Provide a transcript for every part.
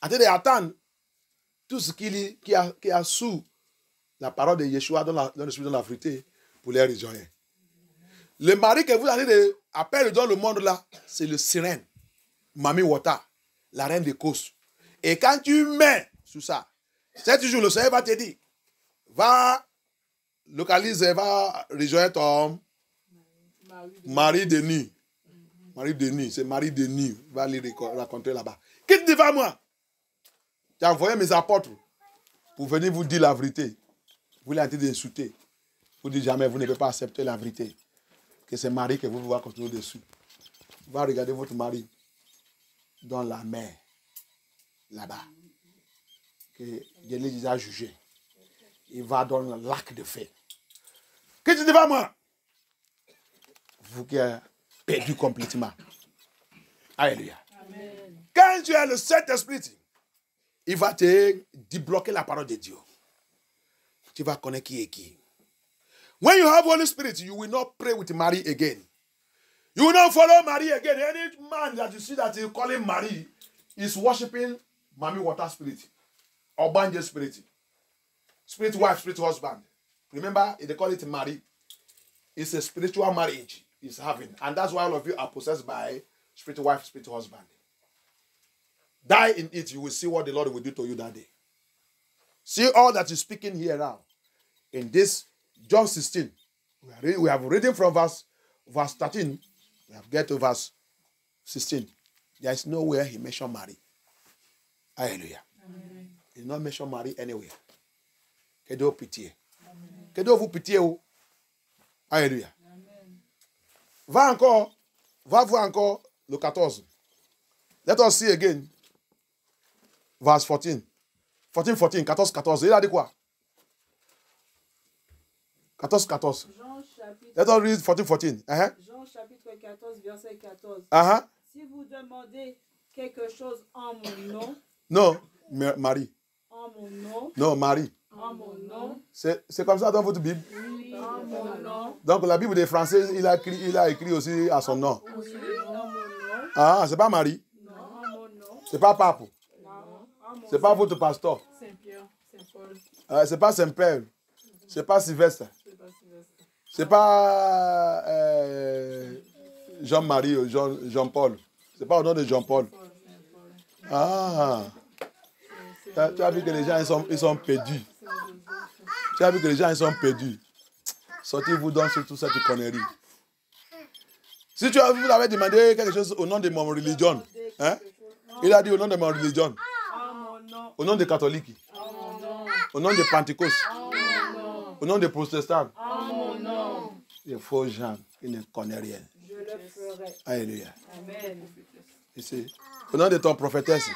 Attendez, attendre tout ce qui a sous la parole de Yeshua dans l'esprit de la vérité pour les rejoindre. Le mari que vous allez appeler dans le monde là, c'est le sirène, Mami Wata, la reine des causes. Et quand tu mets sur ça, c'est toujours le Seigneur va te dire, va localiser, va rejoindre ton mari de nuit. Mari de nuit, c'est mari de nuit. Va aller raconter là-bas. Quitte devant moi. J'ai envoyé mes apôtres pour venir vous dire la vérité. Vous l'avez en train d'insulter. Vous dites jamais, vous ne pouvez pas accepter la vérité. Que c'est mari que vous pouvez continuer dessus. Va regarder votre mari dans la mer, là-bas. Que Dieu les a jugés. Il va dans le lac de feu. Quitte devant moi. Vous qui avez perdu complètement. Alléluia. Amen. Quand tu as le Saint-Esprit, il va te débloquer la parole de Dieu. Tu vas connaître qui est qui. When you have Holy Spirit, you will not pray with Mary again. You will not follow Mary again. Any man that you see that you call him Mary is worshiping Mami Water Spirit or Banje Spirit. Spirit wife, spirit husband. Remember, they call it Mary. It's a spiritual marriage he's having. And that's why all of you are possessed by spirit wife, spirit husband. Die in it, you will see what the Lord will do to you that day. See all that is speaking here now. In this John 16, we have reading from verse 13. We have get to verse 16. There is nowhere he mentioned Mary. Hallelujah. Amen. He did not mention Mary anywhere. Que Dieu pitié. Que Dieu vous pitié. Alléluia. Va voir encore le 14. Let us see again. Verse 14. 14. Il a dit quoi? 14. Let us read 14. Jean chapitre 14, verset 14. Si vous demandez quelque chose en mon nom. Non, Marie. En mon nom. Non, Marie. En mon nom. C'est comme ça dans votre Bible? Oui, en mon nom. Donc la Bible des Français, il a écrit aussi à son nom. Oui, en mon nom. Ah, c'est pas Marie? Non, en mon nom. C'est pas Pape? Non, c'est pas votre pasteur? Saint-Pierre, Saint-Paul. C'est pas Saint-Père. C'est pas Sylvestre. C'est pas Jean-Marie ou Jean-Paul. C'est pas au nom de Jean-Paul. Ah. Tu as vu que les gens ils sont perdus. Tu as vu que les gens ils sont perdus. Sortez-vous dans toute cette connerie. Si vous avez demandé quelque chose au nom de mon religion, hein? Il a dit au nom de mon religion. Au nom des catholiques. Au nom des pentecôtes. Au nom des protestants. Les faux gens qui ne connaissent rien. Je le ferai. Alléluia. Amen. Ici. Au nom de ton prophétesse.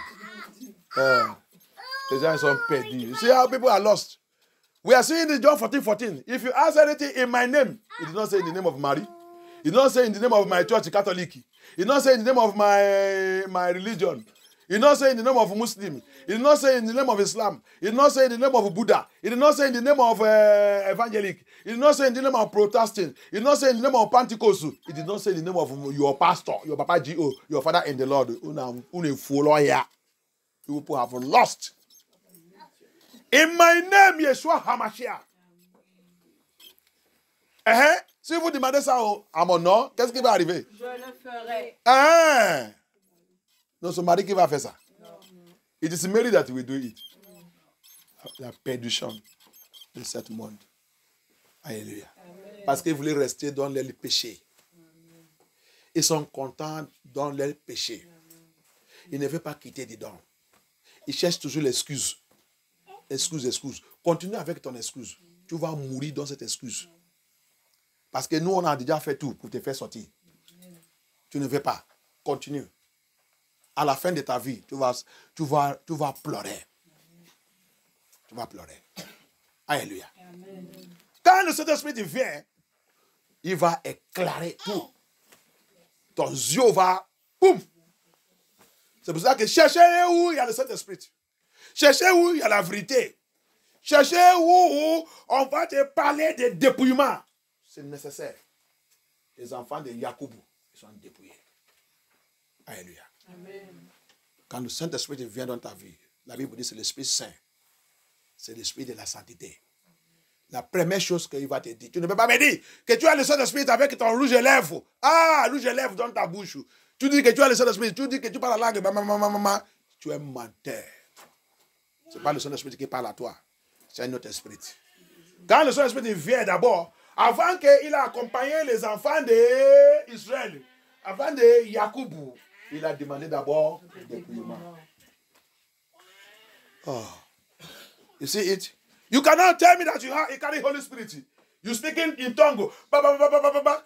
Les gens sont perdus. You see how people are lost. We are seeing in John 14. If you ask anything in my name, it did not say in the name of Mary. It did not say in the name of my church, Catholic. It did not say in the name of my religion. It did not say in the name of Muslim. It did not say in the name of Islam. It did not say in the name of Buddha. It did not say in the name of Evangelic. It did not say in the name of Protestant. It did not say in the name of Pentecostal. It did not say in the name of your pastor, your Papa G.O., your father in the Lord. You people have lost. In my name, Yeshua HaMashiach. Si vous demandez ça à mon nom, qu'est-ce qui va arriver? Je le ferai. Non, c'est Marie qui va faire ça. Non. It is Mary that will do it. La perdition de ce monde. Alléluia. Amen. Parce qu'ils voulaient rester dans leur péché. Ils sont contents dans leur péché. Ils ne veulent pas quitter dedans. Ils cherchent toujours l'excuse. Excuse. Continue avec ton excuse. Tu vas mourir dans cette excuse. Parce que nous, on a déjà fait tout pour te faire sortir. Tu ne veux pas. Continue. À la fin de ta vie, tu vas pleurer. Tu vas pleurer. Alléluia. Amen. Quand le Saint-Esprit vient, il va éclairer tout. Ton yeux va, boum. C'est pour ça que cherchez où il y a le Saint-Esprit. Cherchez où il y a la vérité. Cherchez où on va te parler de dépouillement. C'est nécessaire. Les enfants de Yacoub, ils sont dépouillés. Alléluia. Amen. Quand le Saint-Esprit vient dans ta vie, la Bible dit que c'est l'Esprit Saint. C'est l'Esprit de la sainteté. La première chose qu'il va te dire, tu ne peux pas me dire que tu as le Saint-Esprit avec ton rouge à lèvres. Ah, rouge à lèvres dans ta bouche. Tu dis que tu as le Saint-Esprit, tu dis que tu parles la langue, tu es menteur. Ce n'est pas le Saint-Esprit qui parle à toi, c'est un autre esprit. Quand le Saint-Esprit vient d'abord, avant qu'il a accompagné les enfants d'Israël, avant de Yacoub, il a demandé d'abord le dépouillement. Oh. You see it? You cannot tell me that you carry Holy Spirit. You speaking in tongue,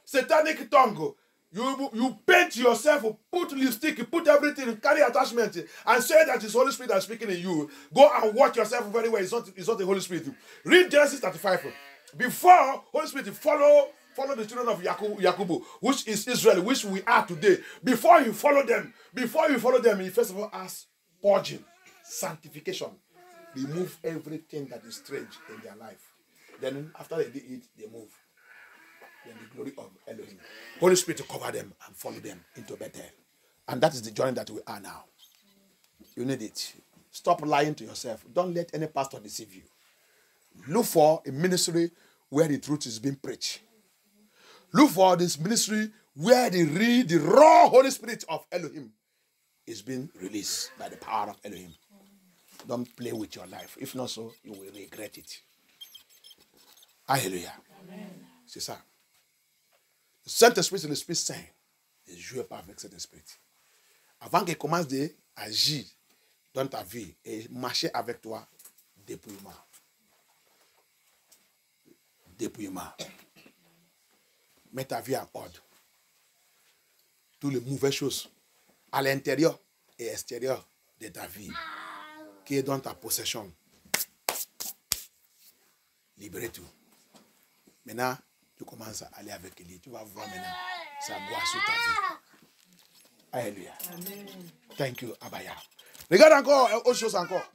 satanic tongue. You paint yourself, put lipstick, put everything, carry attachment, and say that it's Holy Spirit that's speaking in you. Go and watch yourself very well. It's not the Holy Spirit. Read Genesis 35. Before Holy Spirit follow the children of Yakubu, which is Israel, which we are today. Before you follow them, he first of all asks purging, sanctification. Remove everything that is strange in their life. Then after they did it, they move. Then the glory of Elohim. Holy Spirit to cover them and follow them into Bethel. And that is the journey that we are now. You need it. Stop lying to yourself. Don't let any pastor deceive you. Look for a ministry where the truth is being preached. Look for this ministry where the raw Holy Spirit of Elohim is being released by the power of Elohim. Don't play with your life. If not so, you will regret it. Alléluia. C'est ça. Le Saint-Esprit, c'est l'Esprit Saint. Ne jouez pas avec cet esprit. Avant qu'il commence à agir dans ta vie et marcher avec toi, dépouillement. Dépouillement. Mets ta vie en ordre. Toutes les mauvaises choses à l'intérieur et extérieur de ta vie qui est dans ta possession. Libérez tout. Maintenant, tu commences à aller avec lui. Tu vas voir maintenant sa gloire sur ta vie. Alléluia. Thank you, Abaya. Regarde encore, autre chose encore.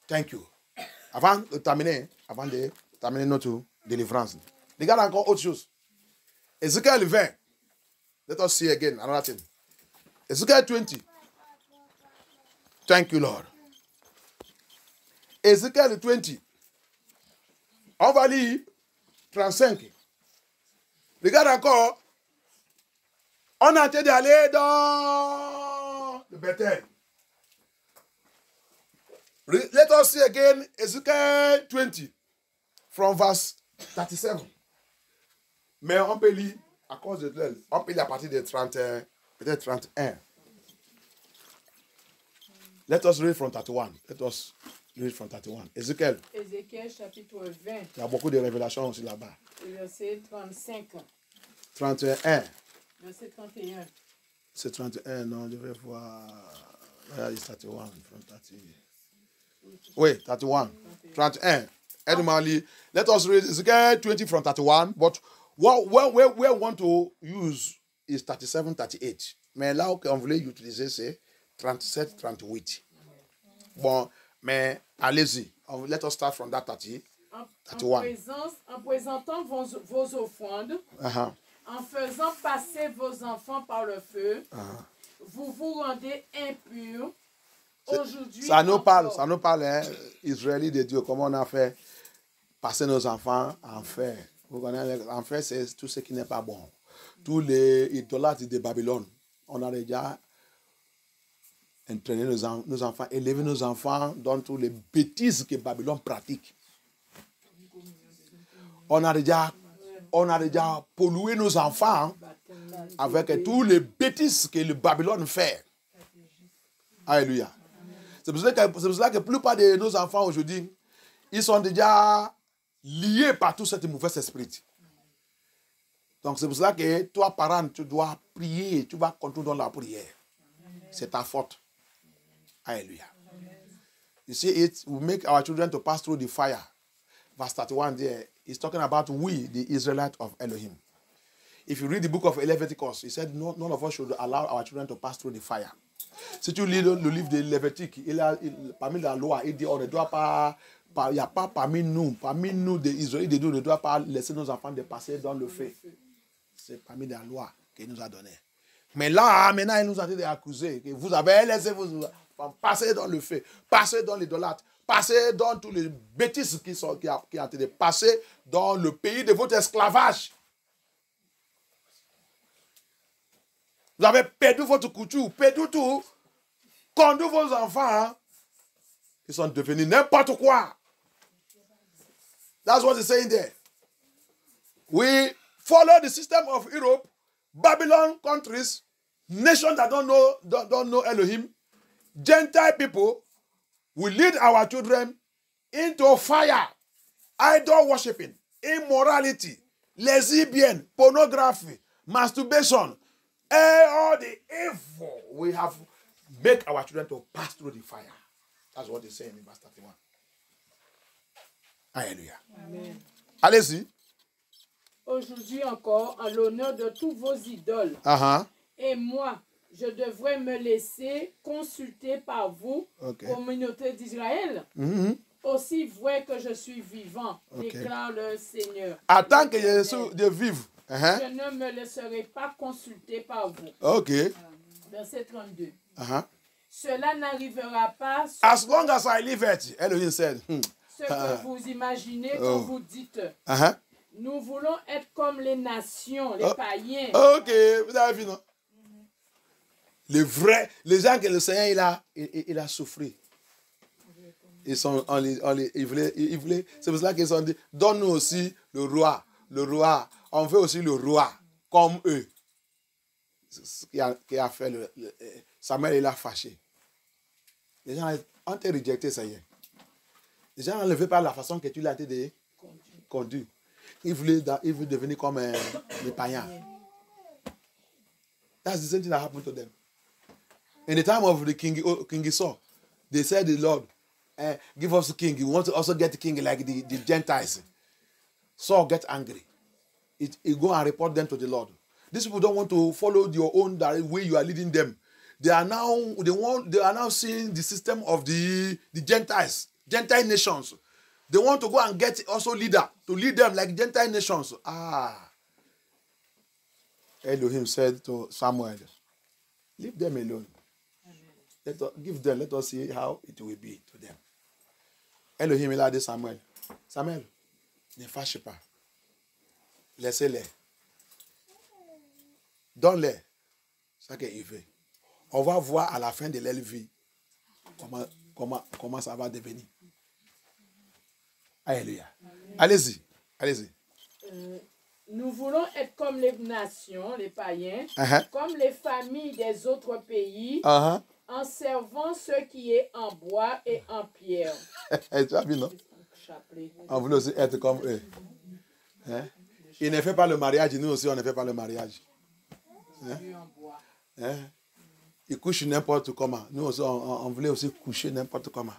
Thank you. Avant de terminer notre délivrance, regarde encore autre chose. Ezekiel 20. Let us see again another thing. Ezekiel 20. Thank you, Lord. Ezekiel 20. On va lire 35. Regarde encore. On a été d'aller dans le Bethel. Let us see again Ezekiel 20 from verse 37. Mais on peut lire à cause de l'elle. On peut lire à partir de 31, peut-être 31. Let us read from 31. Let us read from 31. Ézéchiel chapitre 20. Il y a beaucoup de révélations aussi là-bas. Verset 35. 31. Verset 31. C'est 31, non, je vais voir. Where is 31? From 30. Oui, 31. 31. Let us read Ezekiel 20 from 31. But where we want to use is 37, 38. Mais là, on voulait utiliser, c'est 37, 38. Bon, mais allez-y. Let us start from that 31. En présentant vos offrandes, en faisant passer vos enfants par le feu, vous vous rendez impurs. Aujourd'hui, ça nous parle, hein, Israéliens de Dieu, comment on a fait passer nos enfants en fer. Vous connaissez, en fer, c'est tout ce qui n'est pas bon. Tous les idolâtres de Babylone, on a déjà entraîné nos enfants, élevé nos enfants dans toutes les bêtises que Babylone pratique. On a déjà pollué nos enfants avec tous les bêtises que le Babylone fait. Alléluia. C'est pour cela que la plupart de nos enfants aujourd'hui, ils sont déjà liés par tout cet mauvais esprit. Donc c'est pour cela que toi, parent, tu dois prier, tu vas continuer dans la prière. C'est ta faute. Alléluia. You see it, we make our children to pass through the fire. Verse 31 there, he's talking about we, the Israelites of Elohim. If you read the book of Leviticus, he said none of us should allow our children to pass through the fire. Si tu lis le livre de Lévitique, parmi la loi, il dit on ne doit pas, il n'y a pas parmi nous des Israélites, on ne doit pas laisser nos enfants de passer dans le feu. C'est parmi la loi qu'il nous a donné. Mais là, maintenant, ils nous ont été accusés. Que vous avez laissé vous passer dans le feu, passer dans l'idolâtre, passer dans tous les bêtises qui ont été passées dans le pays de votre esclavage. Vous avez perdu votre couture, perdu tout. Conduit vos enfants, hein, ils sont devenus n'importe quoi. That's what it's saying there. We follow the system of Europe, Babylon countries, nations that don't know Elohim, Gentile people. We lead our children into fire, idol worshiping, immorality, lesbian, pornography, masturbation, and all the evil we have make our children to pass through the fire. That's what it's saying in verse 31. Alléluia. Amen. Allez-y. Aujourd'hui encore, en l'honneur de tous vos idoles, et moi, je devrais me laisser consulter par vous, communauté d'Israël, aussi vrai que je suis vivant, déclare le Seigneur. Attends que je vive. Je ne me laisserai pas consulter par vous. Verset 32. Cela n'arrivera pas. As long as I live it, Elohim said. Ce que vous imaginez quand vous dites. Nous voulons être comme les nations, les païens. Vous avez vu, non? Les gens que le Seigneur il a souffert. Ils sont, ils voulaient, c'est pour cela qu'ils ont dit, donne-nous aussi le roi. On veut aussi le roi, comme eux. Ce qui a fait Samuel, il a fâché. Les gens ont été rejetés, ça y est. Les gens ne veulent pas la façon que tu l'as été conduit. Ils veulent devenir comme les païens. That's the same thing that happened to them. In the time of the King Saul, they said the Lord, give us a king. We want to also get a king like the Gentiles. Saul get angry. He go and report them to the Lord. These people don't want to follow your own way you are leading them. They are now seeing the system of the Gentiles, Gentile nations. They want to go and get also leader to lead them like Gentile nations. Elohim said to Samuel, leave them alone. Let us see how it will be to them. Elohim, il a dit Samuel, ne fâche pas. Laissez-les. Donne-les. C'est ce qu'il veut. On va voir à la fin de leur vie comment ça va devenir. Alléluia. Allez-y. Nous voulons être comme les nations, les païens, comme les familles des autres pays, en servant ce qui est en bois et en pierre. Tu as vu, non? On voulait aussi être comme eux. Ils ne font pas le mariage, nous aussi on ne fait pas le mariage. Ils couchent n'importe comment. Nous aussi, on voulait aussi coucher n'importe comment.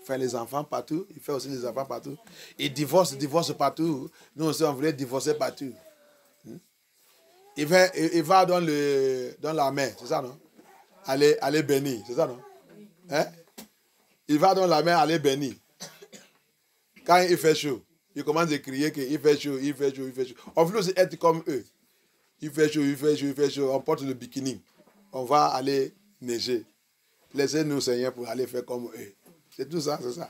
Faire les enfants partout, il fait aussi les enfants partout. Ils divorcent partout. Nous aussi, on voulait divorcer partout. Il va dans la mer, c'est ça, non? Aller bénir, c'est ça, non? Il va dans la mer, aller bénir. Quand il fait chaud, il commence à crier qu'il fait chaud. On veut aussi être comme eux. Il fait chaud, on porte le bikini. On va aller neiger. Laissez-nous, Seigneur, pour aller faire comme eux. C'est tout ça, c'est ça.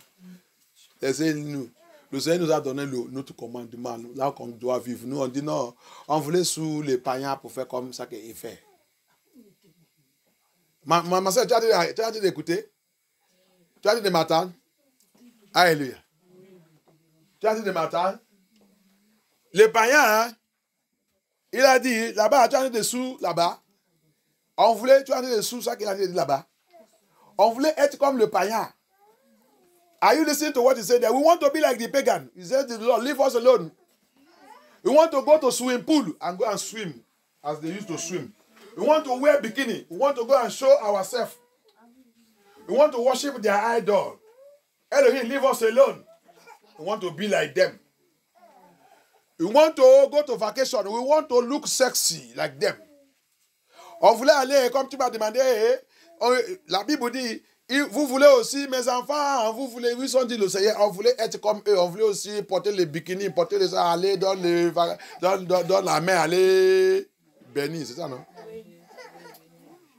Laissez-nous. Le Seigneur nous a donné notre commandement, là qu'on doit vivre. Nous, on dit non, on voulait sous les païens pour faire comme ça qu'il fait. Ma soeur, tu as dit d'écouter? Tu as dit de m'attendre? Alléluia. Tu as dit de m'attendre? Les païens, il a dit, là-bas, tu as dit des sous, là-bas. On voulait, tu as dit des sous, ça qu'il a dit là-bas. On voulait être comme le païen. Are you listening to what he said there? We want to be like the pagan. He said to the Lord, leave us alone. We want to go to swimming pool and go and swim as they used to swim. We want to wear bikini. We want to go and show ourselves. We want to worship their idol. Elohim, leave us alone. We want to be like them. We want to go to vacation. We want to look sexy like them. On voulait aller, comme tu m'as demandé, la Bible dit, vous voulez aussi, mes enfants, vous voulez, ils sont dit le Seigneur, on voulait être comme eux, on voulait aussi porter les bikinis, porter les aller dans la mer, aller bénis, c'est ça, non?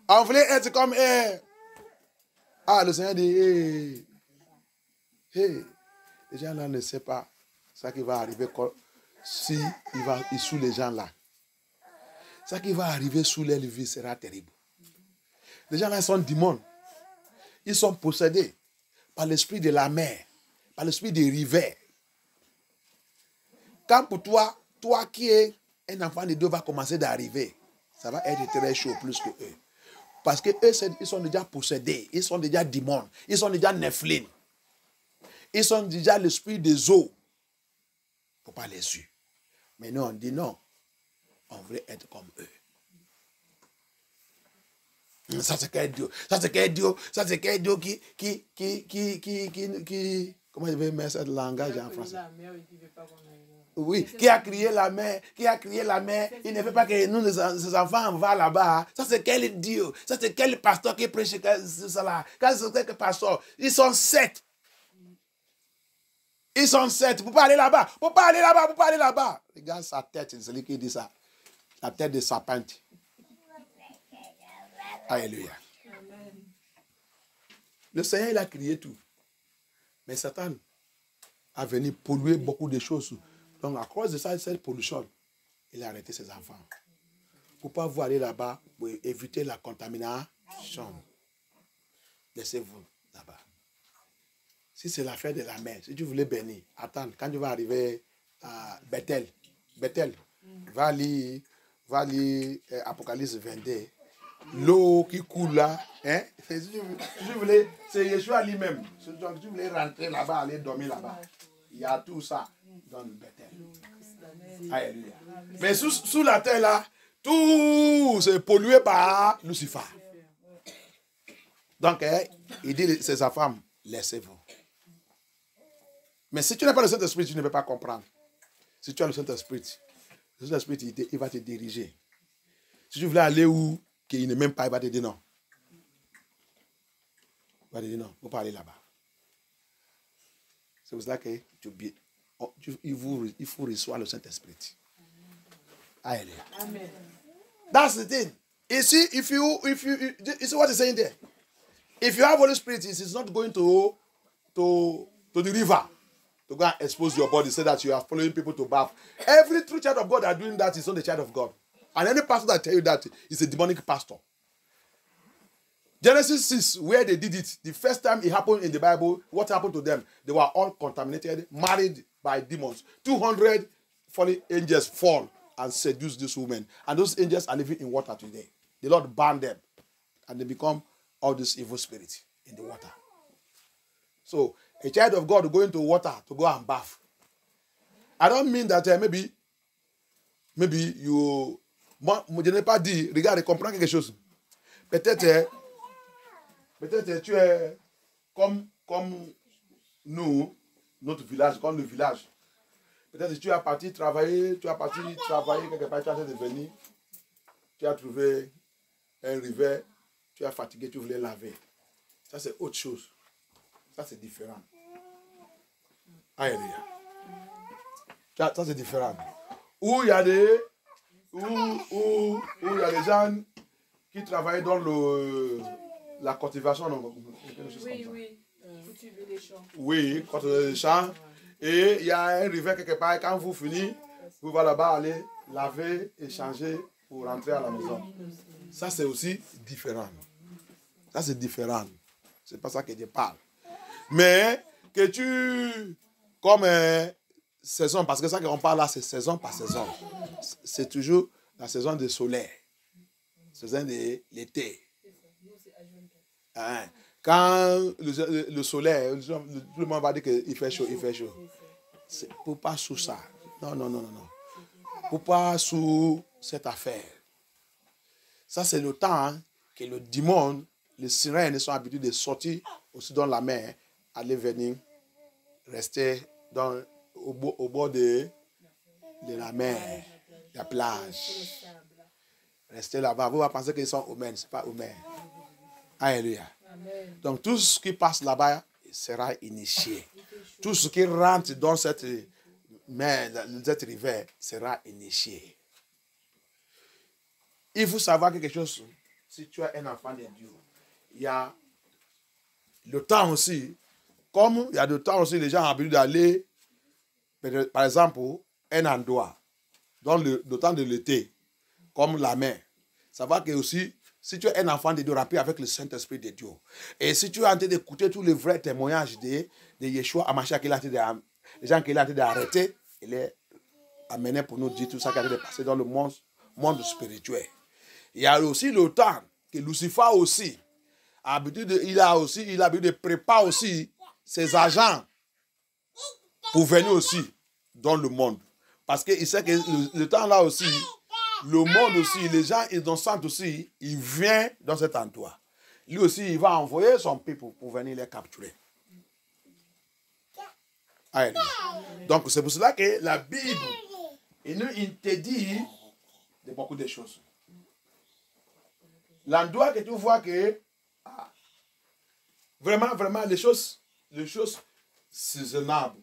On voulait être comme ah, le Seigneur dit, les gens là ne savent pas ce qui va arriver si il sous les gens là. Ce qui va arriver sous leur vie sera terrible. Les gens là sont démons. Ils sont possédés par l'esprit de la mer, par l'esprit des rivers. Quand pour toi qui es un enfant de Dieu va commencer d'arriver, ça va être très chaud plus que eux. Parce que eux, ils sont déjà possédés, ils sont déjà démons, ils sont déjà nephilim. Ils sont déjà l'esprit des eaux. Il ne faut pas les suivre. Mais nous, on dit non. On veut être comme eux. Ça, c'est quel Dieu. Ça, c'est quel Dieu. Ça, c'est quel Dieu qui comment je vais mettre ce langage en français? Oui, qui a créé la mer, Il ne veut pas que nous, ses enfants, vont là-bas. Ça, c'est quel Dieu? Ça, c'est quel pasteur qui prêche ça là? Quand c'est quel pasteur? Ils sont 7. Ils sont 7. Vous ne pouvez pas aller là-bas. Vous ne pouvez pas aller là-bas. Regarde sa tête, c'est celui qui dit ça. La tête de serpente. Alléluia. Le Seigneur, il a créé tout. Mais Satan a venu polluer beaucoup de choses. Donc, à cause de ça, cette pollution, il a arrêté ses enfants. Pour ne pas vous aller là-bas, pour éviter la contamination. Laissez-vous là-bas. Si c'est l'affaire de la mer, si tu voulais bénir, attends, quand tu vas arriver à Bethel, va lire Apocalypse 22. L'eau qui coule là, hein? C'est Yeshua lui-même. Donc, tu voulais rentrer là-bas, aller dormir là-bas. Il y a tout ça dans le Bethel. Alléluia. Mais sous la terre là, tout c'est pollué par Lucifer. Donc, il dit à ses femmes, laissez-vous. Mais si tu n'as pas le Saint-Esprit, tu ne peux pas comprendre. Si tu as le Saint-Esprit, il va te diriger. Si tu voulais aller où qu'il ne m'aime pas, il va te dire non. Il va te dire non, il ne faut pas aller là-bas. C'est pour ça que il faut recevoir le Saint-Esprit. Alléluia. Amen. That's the thing. You see, you see what he's saying there? If you have Holy Spirit, it's not going to the river to go and expose your body, say that you are following people to bath. Every true child of God that are doing that is not the child of God. And any pastor that tell you that is a demonic pastor. Genesis 6, where they did it, the first time it happened in the Bible, what happened to them? They were all contaminated, married by demons. 200 fallen angels fall and seduce this woman. And those angels are living in water today. The Lord banned them. And they become all this evil spirit in the water. So, a child of God will go into water to go and bath. I don't mean that maybe you... Moi, je n'ai pas dit, regarde, comprends quelque chose. Peut-être tu es comme nous, notre village, comme le village. Peut-être tu as parti travailler quelque part, tu as de venir, tu as trouvé un rivière, tu es fatigué, tu voulais laver. Ça, c'est autre chose. Ça, c'est différent. Alléluia. Ça, c'est différent. Où il y a des gens qui travaillent dans la cultivation. Oui. Cultiver les champs. Oui, cultiver les champs. Et il y a un rivière quelque part. Quand vous finissez, vous allez là-bas aller laver et changer pour rentrer à la maison. Ça, c'est aussi différent. Ça, c'est différent. C'est pas ça que je parle. Mais que tu... Comme saison, parce que ça qu'on parle là, c'est saison par saison. C'est toujours la saison du soleil. Saison de l'été. Hein? Quand le soleil, tout le monde va dire qu'il fait chaud, il fait chaud. Il ne faut pas sous ça. Non. Il ne faut pas sous cette affaire. Ça, c'est le temps que le démon, les sirènes sont habitués de sortir aussi dans la mer, aller venir, rester au bord de la mer, la plage. Rester là-bas. Vous allez penser qu'ils sont humains, ce n'est pas humain. Alléluia. Donc tout ce qui passe là-bas sera initié. Tout ce qui rentre dans cette mer, cette rivière sera initié. il faut savoir quelque chose. Si tu as un enfant de Dieu, il y a le temps aussi. Comme il y a le temps aussi, les gens ont l'habitude d'aller, par exemple, un endroit, dans le temps de l'été, comme la mer. Savoir que aussi, si tu es un enfant de Dieu, rempli avec le Saint-Esprit de Dieu, et si tu es en train d'écouter tous les vrais témoignages de Yeshua Hamashiach, les gens qu'il a été d'arrêter, il est amené pour nous dire tout ça qui a été passé dans le monde spirituel. Il y a aussi le temps que Lucifer aussi, il a l'habitude de préparer aussi ses agents pour venir aussi dans le monde. Parce qu'il sait que le temps là aussi, le monde aussi, les gens, ils en sentent aussi, ils viennent dans cet endroit. Lui aussi, il va envoyer son peuple pour venir les capturer. Alléluia. Donc, c'est pour cela que la Bible, il te dit de beaucoup de choses. L'endroit que tu vois que, vraiment, les choses saisonnables.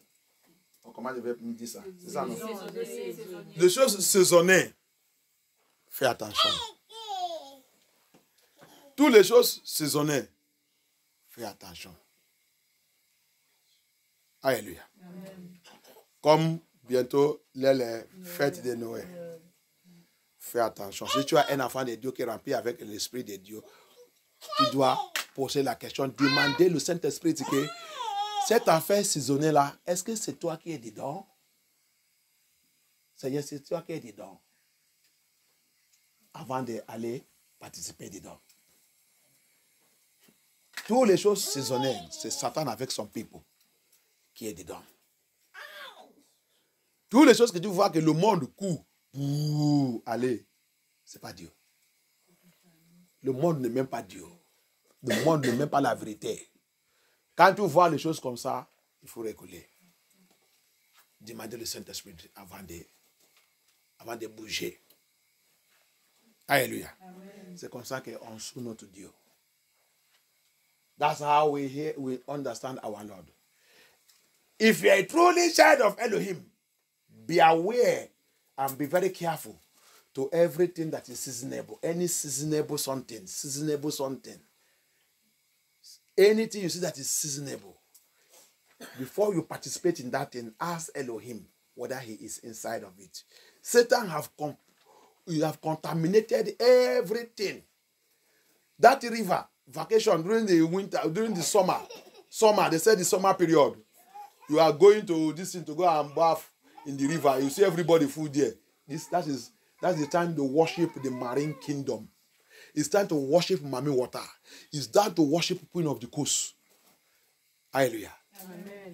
Comment je vais me dire ça? C'est ça, non? Les choses saisonnées. Fais attention. Toutes les choses saisonnées. Fais attention. Alléluia. Comme bientôt les fêtes de Noël. Fais attention. Si tu as un enfant de Dieu qui est rempli avec l'Esprit de Dieu, tu dois poser la question, demander le Saint-Esprit que cette affaire saisonnée-là, est-ce que c'est toi qui es dedans? Seigneur, c'est toi qui es dedans. Avant d'aller participer dedans. Toutes les choses saisonnées, c'est Satan avec son peuple qui est dedans. Toutes les choses que tu vois que le monde court pour aller, ce n'est pas Dieu. Le monde n'aime même pas Dieu. Le monde n'aime même pas la vérité. Quand tu vois les choses comme ça, il faut reculer. Demander le Saint-Esprit avant de bouger. Alléluia. C'est comme ça qu'on suit notre Dieu. That's how we understand our Lord. If you are truly child of Elohim, be aware and be very careful to everything that is seasonable. Any seasonable something. Anything you see that is seasonable. Before you participate in that thing, ask Elohim whether he is inside of it. Satan have contaminated everything. That river, vacation during the winter, during the summer, they said the summer period, you are going to this thing to go and bath in the river. You see everybody full there. That's the time to worship the marine kingdom. It's time to worship Mami Water. It's time to worship Queen of the Coast. Alléluia.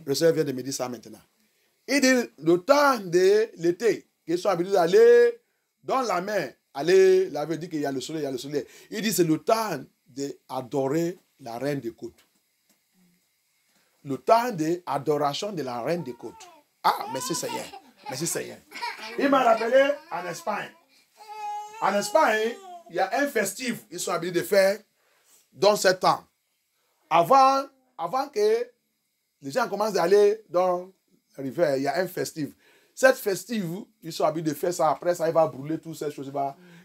Le Seigneur vient de me dire ça maintenant. Il dit le temps de l'été, qu'ils sont habitués d'aller dans la mer, aller laver, dit qu'il y a le soleil, Il dit c'est le temps d'adorer la reine des côtes. Le temps d'adoration de la reine des côtes. Ah, merci Seigneur. Il m'a rappelé en Espagne. En Espagne, il y a un festif qu'ils sont habitués de faire dans ce temps. Avant que les gens commencent à aller dans la rivière, il y a un festif. Cette festive, ils sont habitués de faire ça. Après ça, il va brûler toutes ces choses.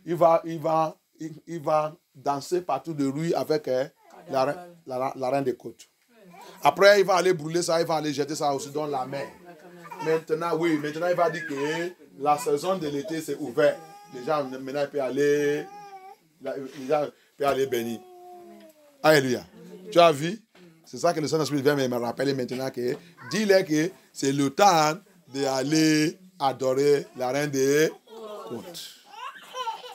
Il va danser partout de rue avec la reine des côtes. Après, il va aller brûler ça, il va aller jeter ça aussi dans la mer. Maintenant, il va dire que la saison de l'été, c'est ouvert. Les gens, maintenant, peuvent aller bénir. Alléluia. Tu as vu? C'est ça que le Saint-Esprit vient me rappeler maintenant que dis-leur que c'est le temps d'aller adorer la reine des côtes.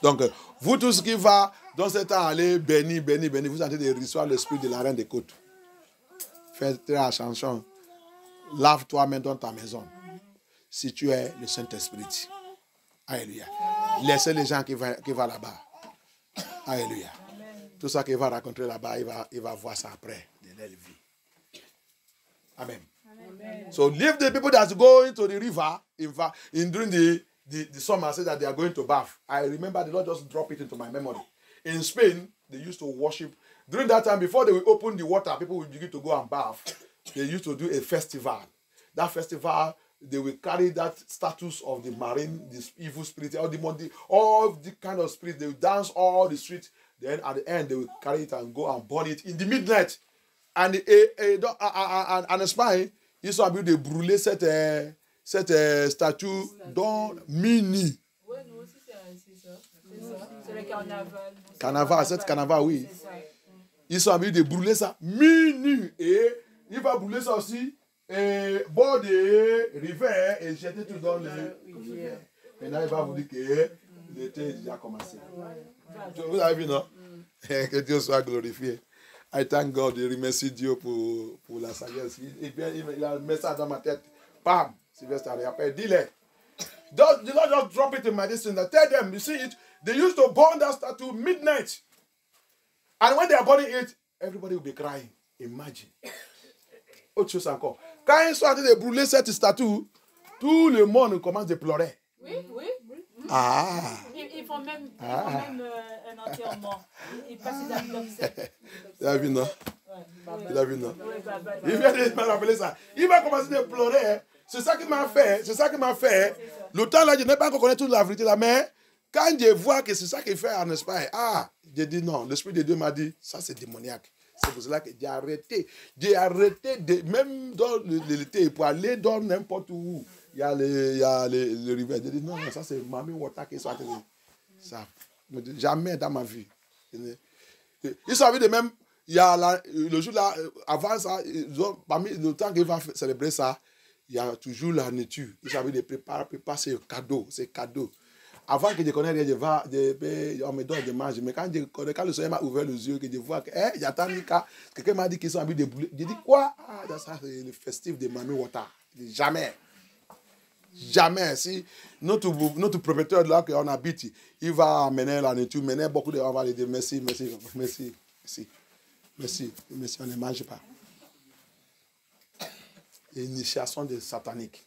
Donc, vous tous qui va dans ce temps aller bénir, vous êtes en train de recevoir l'esprit de la reine des côtes. Fais très attention. Lave-toi maintenant dans ta maison. Si tu es le Saint-Esprit. Alléluia. Laissez les gens qui vont là-bas. Alléluia. Tout ça qu'il va raconter là-bas, il va voir ça après de leur vie. Amen. Amen. So leave the people that go into the river during the summer, say that they are going to bath. I remember the Lord just dropped it into my memory. In Spain, they used to worship. During that time, before they will open the water, people will begin to go and bath. They used to do a festival. That festival, they will carry that status of the marine, this evil spirit, all the kind of spirit. They will dance all the streets. Then at the end, they will carry it and go and burn it in the midnight. And an esprit, ils sont habitués de brûler cette statue dans minuit. Oui, nous aussi, c'est ça. C'est le carnaval. Carnaval, oui. Ils sont habitués de brûler ça minuit. Et il va brûler ça aussi. Bord des rivières et jeter tout dans les rivières. Maintenant, il va vous dire que l'été est déjà commencé. Vous avez vu, non? Que Dieu soit glorifié. I thank God. Je remercie Dieu pour la sagesse. Il a mis ça dans ma tête. Bam! Sylvester, après, dis-le. The Lord just drop it in my destiny. Tell them, you see it, they used to burn that statue midnight. And when they are burning it, everybody will be crying. Imagine. Autre chose encore. Quand ils sont en train de brûler cette statue, tout le monde commence à pleurer. Oui. Ah. Ils font même un enterrement. Ils passent des comme ça. Il a vu, non? Il a vu, non? Il vient de me rappeler ça. Il va commencer à pleurer. C'est ça qui m'a fait. Le temps là, je n'ai pas encore connu toute la vérité là, mais quand je vois que c'est ça qu'il fait en Espagne, j'ai dit non. L'Esprit de Dieu m'a dit, ça c'est démoniaque. C'est pour cela que j'ai arrêté. Même dans l'été, pour aller dans n'importe où, il y a les rivières. J'ai dit non, ça c'est Mami Water qui sont atterrés. Ça, jamais dans ma vie. Ils sont venus de même, il y a le jour là, avant ça, parmi le temps qu'ils vont célébrer ça, il y a toujours la nature. Ils sont venus de préparer ces cadeaux. Avant que je ne connaisse rien, on me donne de manger. Mais quand le Seigneur m'a ouvert les yeux, que je vois que, j'attends quelqu'un m'a dit qu'ils sont habillés de brûler. Je dis quoi? Ça c'est le festif de Mami Water. Jamais. Si notre propriétaire là qu'on habite, il va amener la nature, mener beaucoup de gens, on va lui dire merci, on ne mange pas. Initiation de satanique.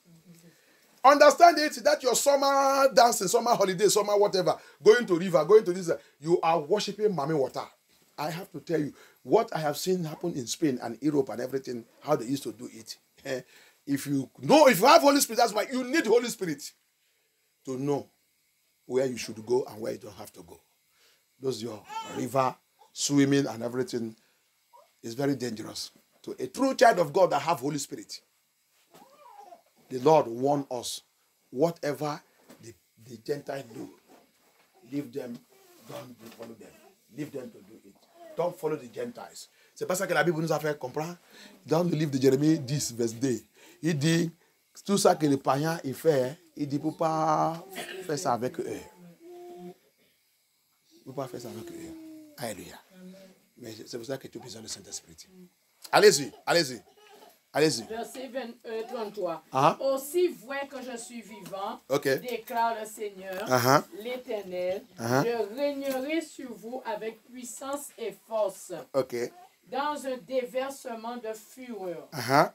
Understand it that your summer dancing, summer holiday, summer whatever, going to river, going to this, you are worshiping Mami Water. I have to tell you, what I have seen happen in Spain and Europe and everything, how they used to do it. If you have Holy Spirit, that's why you need Holy Spirit to know where you should go and where you don't have to go. Those your river, swimming and everything is very dangerous. To a true child of God that have Holy Spirit, the Lord warned us, whatever the Gentiles do, leave them, don't follow them. Leave them to do it. Don't follow the Gentiles. C'est pas ça que la Bible nous a fait comprendre. Dans le livre de Jérémie 10, verset 2, il dit, tout ça que les païens il fait, il dit, pour pas faire ça avec eux. Pour pas faire ça avec eux. Alléluia. Mais c'est pour ça que tu as besoin du Saint-Esprit. Allez-y. Verset 33. Aussi vrai que je suis vivant, déclare le Seigneur, l'Éternel, je régnerai sur vous avec puissance et force, dans un déversement de fureur.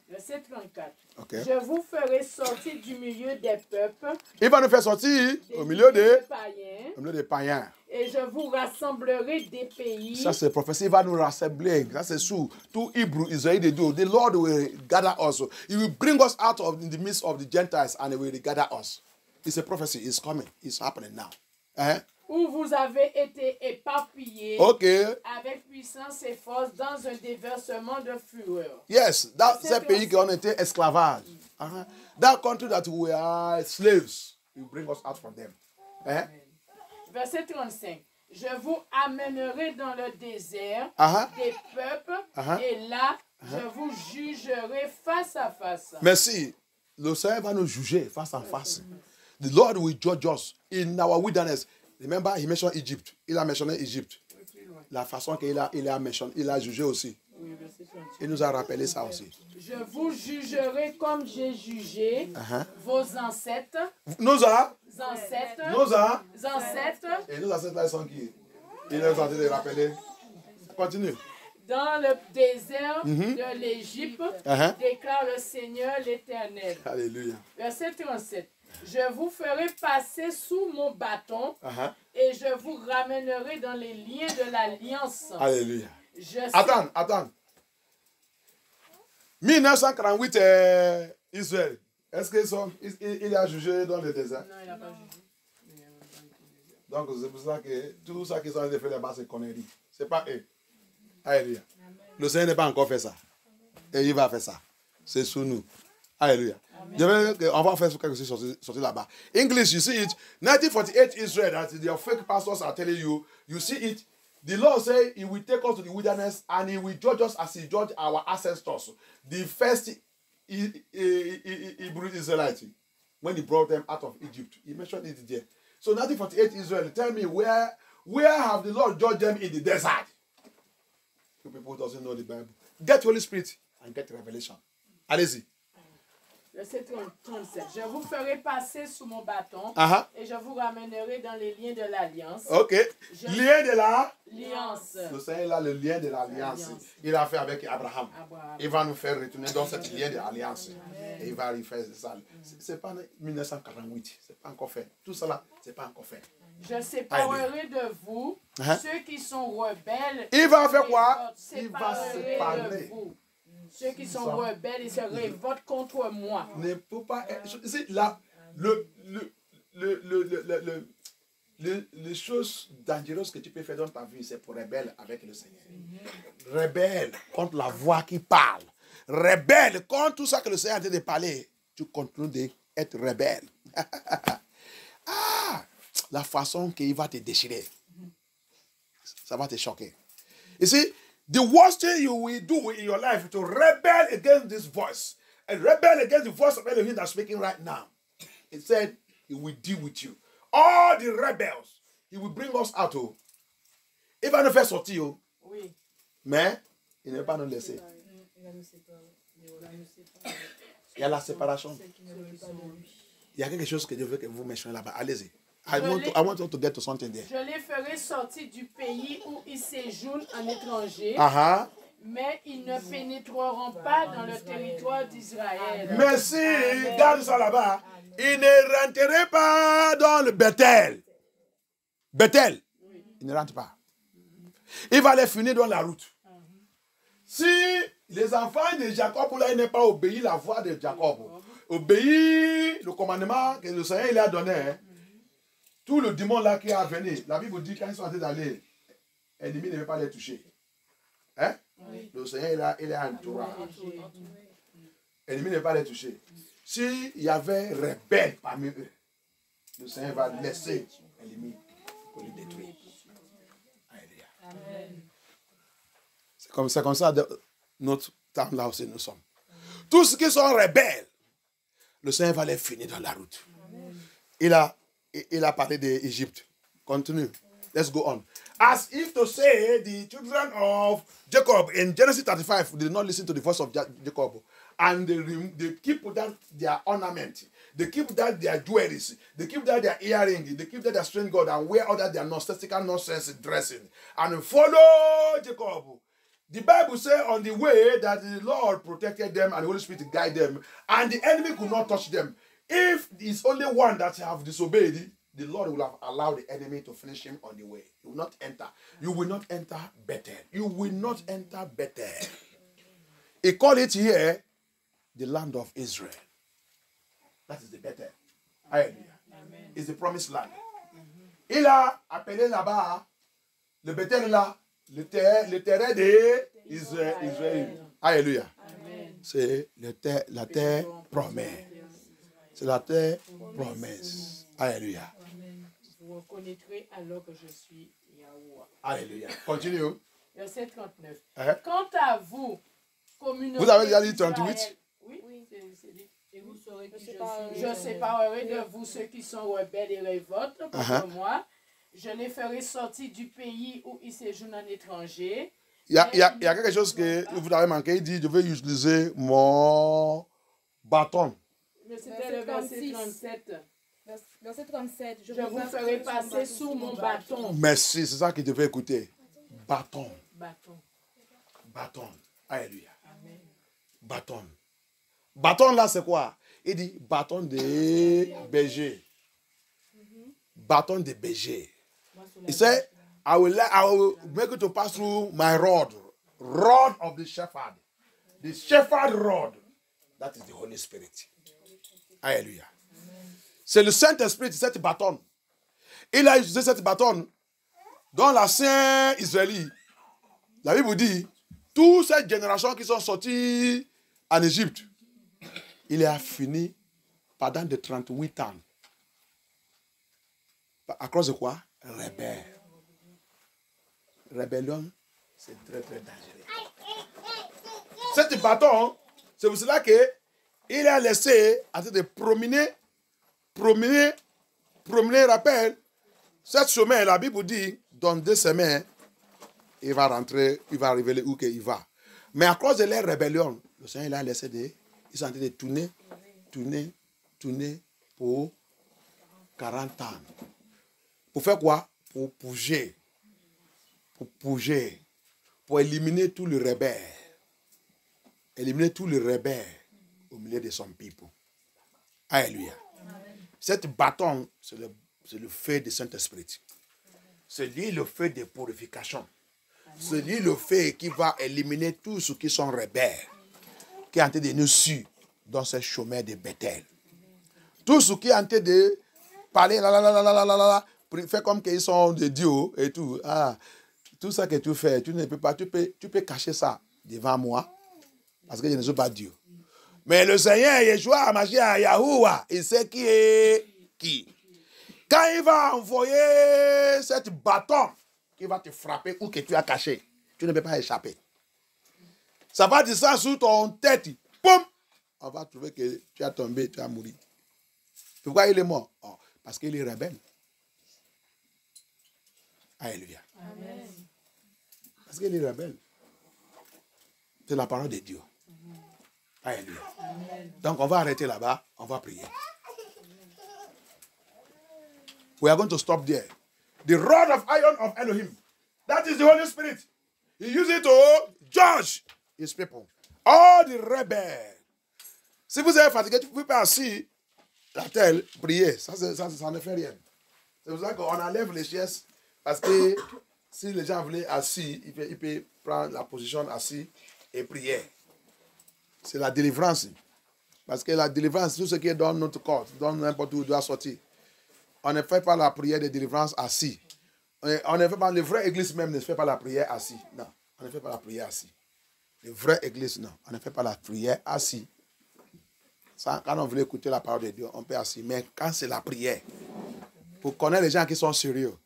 Verset 34. Je vous ferai sortir du milieu des peuples. Il va nous faire sortir au milieu des païens. Et je vous rassemblerai des pays. Ça c'est prophétie, il va nous rassembler. Ça c'est sous tout Hébreu, Israël de Dieu. The Lord will gather us. He will bring us out of in the midst of the Gentiles and he will gather us. It's a prophecy. It's coming. It's happening now. Où vous avez été éparpillés avec puissance et force dans un déversement de fureur. Yes, c'est un pays qui a été esclavage. That country that we are slaves, you bring us out from them. Verset 35. Je vous amènerai dans le désert des peuples et là, je vous jugerai face à face. Merci. Le Seigneur va nous juger face à face. The Lord will judge us in our wilderness. Remember, he mentioned Egypt. Il a mentionné Egypte. La façon qu'il a jugé aussi. Il nous a rappelé ça aussi. Je vous jugerai comme j'ai jugé vos ancêtres. Nos ancêtres. Et nos ancêtres là, ils sont qui? Il nous a en train de rappeler. Continue. Dans le désert de l'Égypte, déclare le Seigneur l'Éternel. Alléluia. Verset 37. Je vous ferai passer sous mon bâton et je vous ramènerai dans les liens de l'alliance. Alléluia. Attends. 1948, Israël. Est-ce qu'il a jugé dans le désert? Non, il n'a pas jugé. Donc, c'est pour ça que tout ça qui sont en train de faire là-bas, c'est conneries. Ce n'est pas eux. Alléluia. Le Seigneur n'a pas encore fait ça. Et il va faire ça. C'est sous nous. Alléluia. On va faire quelque chose sortir là-bas. English, you see it. 1948 Israel, that your fake pastors are telling you, you see it. The Lord say he will take us to the wilderness and he will judge us as he judged our ancestors. The first Hebrew Israelites, when he brought them out of Egypt. He mentioned it there. So 1948 Israel, tell me where have the Lord judged them in the desert? You people doesn't know the Bible. Get Holy Spirit and get revelation. Allez-y. Verset 37. Je vous ferai passer sous mon bâton et je vous ramènerai dans les liens de l'alliance. Ok. Lien de l'alliance. Le Seigneur a le lien de l'alliance. Il a fait avec Abraham. Il va nous faire retourner dans cette lien de l'alliance. Et il va lui faire ça. C'est pas 1948. C'est pas encore fait. Tout ça là, c'est pas encore fait. Je séparerai de vous ceux qui sont rebelles. Il va faire quoi? Il va séparer de vous. Ceux qui sont rebelles et se révoltent contre moi. Ne peut pas être. Les choses dangereuses que tu peux faire dans ta vie, c'est pour rebelle avec le Seigneur. Rebelle contre la voix qui parle. Rebelle contre tout ça que le Seigneur a dit de parler. Tu continues d'être rebelle. La façon qu'il va te déchirer. Ça va te choquer. You see, the worst thing you will do in your life is to rebel against this voice. And rebel against the voice of Elohim that's speaking right now. He said he will deal with you. All the rebels, he will bring us out. Il va nous faire sortir. Oui. Mais il ne va pas nous laisser. Il y a la séparation. Il y a quelque chose que je veux que vous mentionnez là-bas. Allez-y. I want you to get to something there. Je les ferai sortir du pays où ils séjournent en étranger, mais ils ne pénétreront pas dans le territoire d'Israël. Merci, garde ça là-bas. Ils ne rentreraient pas dans le Bethel. Bethel, ils ne rentrent pas. Il va les finir dans la route. Si les enfants de Jacob n'ont pas obéi la voix de Jacob, obéi le commandement que le Seigneur il a donné, tout le démon là qui a venu, la Bible dit quand ils sont en train d'aller, l'ennemi ne veut pas les toucher. Hein? Oui. Le Seigneur il est entouré. L'ennemi ne veut pas les toucher. S'il y avait rebelles parmi eux, le Seigneur va laisser l'ennemi pour les détruire. Amen. C'est comme ça notre temps là aussi nous sommes. Tous ceux qui sont rebelles, le Seigneur va les finir dans la route. Amen. Il a parlé d'Égypte. Continue. Let's go on. As if to say, the children of Jacob in Genesis 35 did not listen to the voice of Jacob. And they keep down their ornament. They keep down their jewelries. They keep down their earrings. They keep down their strange God and wear all that their nonsensical nonsense dressing. And follow Jacob. The Bible says on the way that the Lord protected them and the Holy Spirit guided them. And the enemy could not touch them. If it's only one that have disobeyed, the Lord will have allowed the enemy to finish him on the way. He will not enter. You will not enter Bethel. You will not enter Bethel. He called it here the land of Israel. That is the Bethel. Hallelujah. It's the promised land. Il a appelé là-bas le Bethel là, le terrain d'Israël. Alléluia. C'est la terre promise. C'est la terre promesse. Alléluia. Vous reconnaîtrez alors que je suis Yahweh. Alléluia. Continue. Verset 39. Quant à vous, communauté. Vous avez déjà dit 38? Oui, c'est dit. Et vous saurez qui je suis. Je séparerai de vous ceux qui sont rebelles et révoltent contre moi. Je les ferai sortir du pays où ils séjournent en étranger. Il y a quelque chose que vous avez manqué. Il dit, je vais utiliser mon bâton. C'était le verset 37. Verset 37. Je vous ferai passer sous mon bâton. Merci, c'est ça que je devais écouter. Bâton. Bâton. Bâton. Alléluia. Amen. Bâton. Bâton là, c'est quoi? Il dit bâton de berger. Bâton de berger. He said, I will make it to pass through my rod. Rod of the shepherd. The shepherd rod. That is the Holy Spirit. Alléluia. C'est le Saint-Esprit, cette bâtonne. Il a utilisé cette bâtonne dans l'ancien Israël. La Bible dit, toutes ces générations qui sont sorties en Égypte, il a fini pendant de 38 ans. À cause de quoi? Rébellion, c'est très très dangereux. Cette bâton, c'est pour cela qu'il a laissé en train de promener, rappelle, cette semaine, la Bible dit, dans 2 semaines, il va rentrer, il va révéler où il va. Mais à cause de leur rébellion, le Seigneur il a laissé ils sont en train de tourner pour 40 ans. Pour faire quoi? Pour bouger. Pour éliminer tous les rebelles. Éliminer tous les rebelles au milieu de son peuple. Alléluia. Cette bâton, c'est le feu du Saint-Esprit. C'est lui le feu de purification. C'est lui le feu qui va éliminer tous ceux qui sont rebelles, qui est en train de nous suivre dans ce chemin de Bethel. Tous ceux qui sont en train de parler, faire comme qu'ils sont des dieux et tout. Ah, tout ça que tu fais, tu ne peux pas, tu peux cacher ça devant moi, parce que je ne suis pas Dieu. Mais le Seigneur, Yeshua, Mashiach, Yahuwah, il sait qui est qui. Quand il va envoyer cette bâton qui va te frapper ou que tu as caché, tu ne peux pas échapper. Ça va descendre sur ton tête. Poum! On va trouver que tu as tombé, tu as mouru. Pourquoi il est mort? Oh, parce qu'il est rebelle. Alléluia. Amen. Parce qu'il est rebelle. C'est la parole de Dieu. Alléluia. Amen. Donc on va arrêter là-bas, on va prier. We are going to stop there. The rod of iron of Elohim. That is the Holy Spirit. He used it to judge his people. All the rebels. Si vous êtes fatigué, tu pouvez pas assis la terre, prier. Ça ne fait rien. C'est pour ça qu'on enlève les chaises. Parce que si les gens voulaient assis, ils peuvent prendre la position assis et prier. C'est la délivrance. Parce que la délivrance, tout ce qui est dans notre corps, dans n'importe où, doit sortir. On ne fait pas la prière de délivrance assis. On ne fait pas, les vraies églises même ne fait pas la prière assis. Non, on ne fait pas la prière assis. Les vraies églises, non, on ne fait pas la prière assis. Ça, quand on veut écouter la parole de Dieu, on peut assis. Mais quand c'est la prière, pour connaître les gens qui sont sérieux.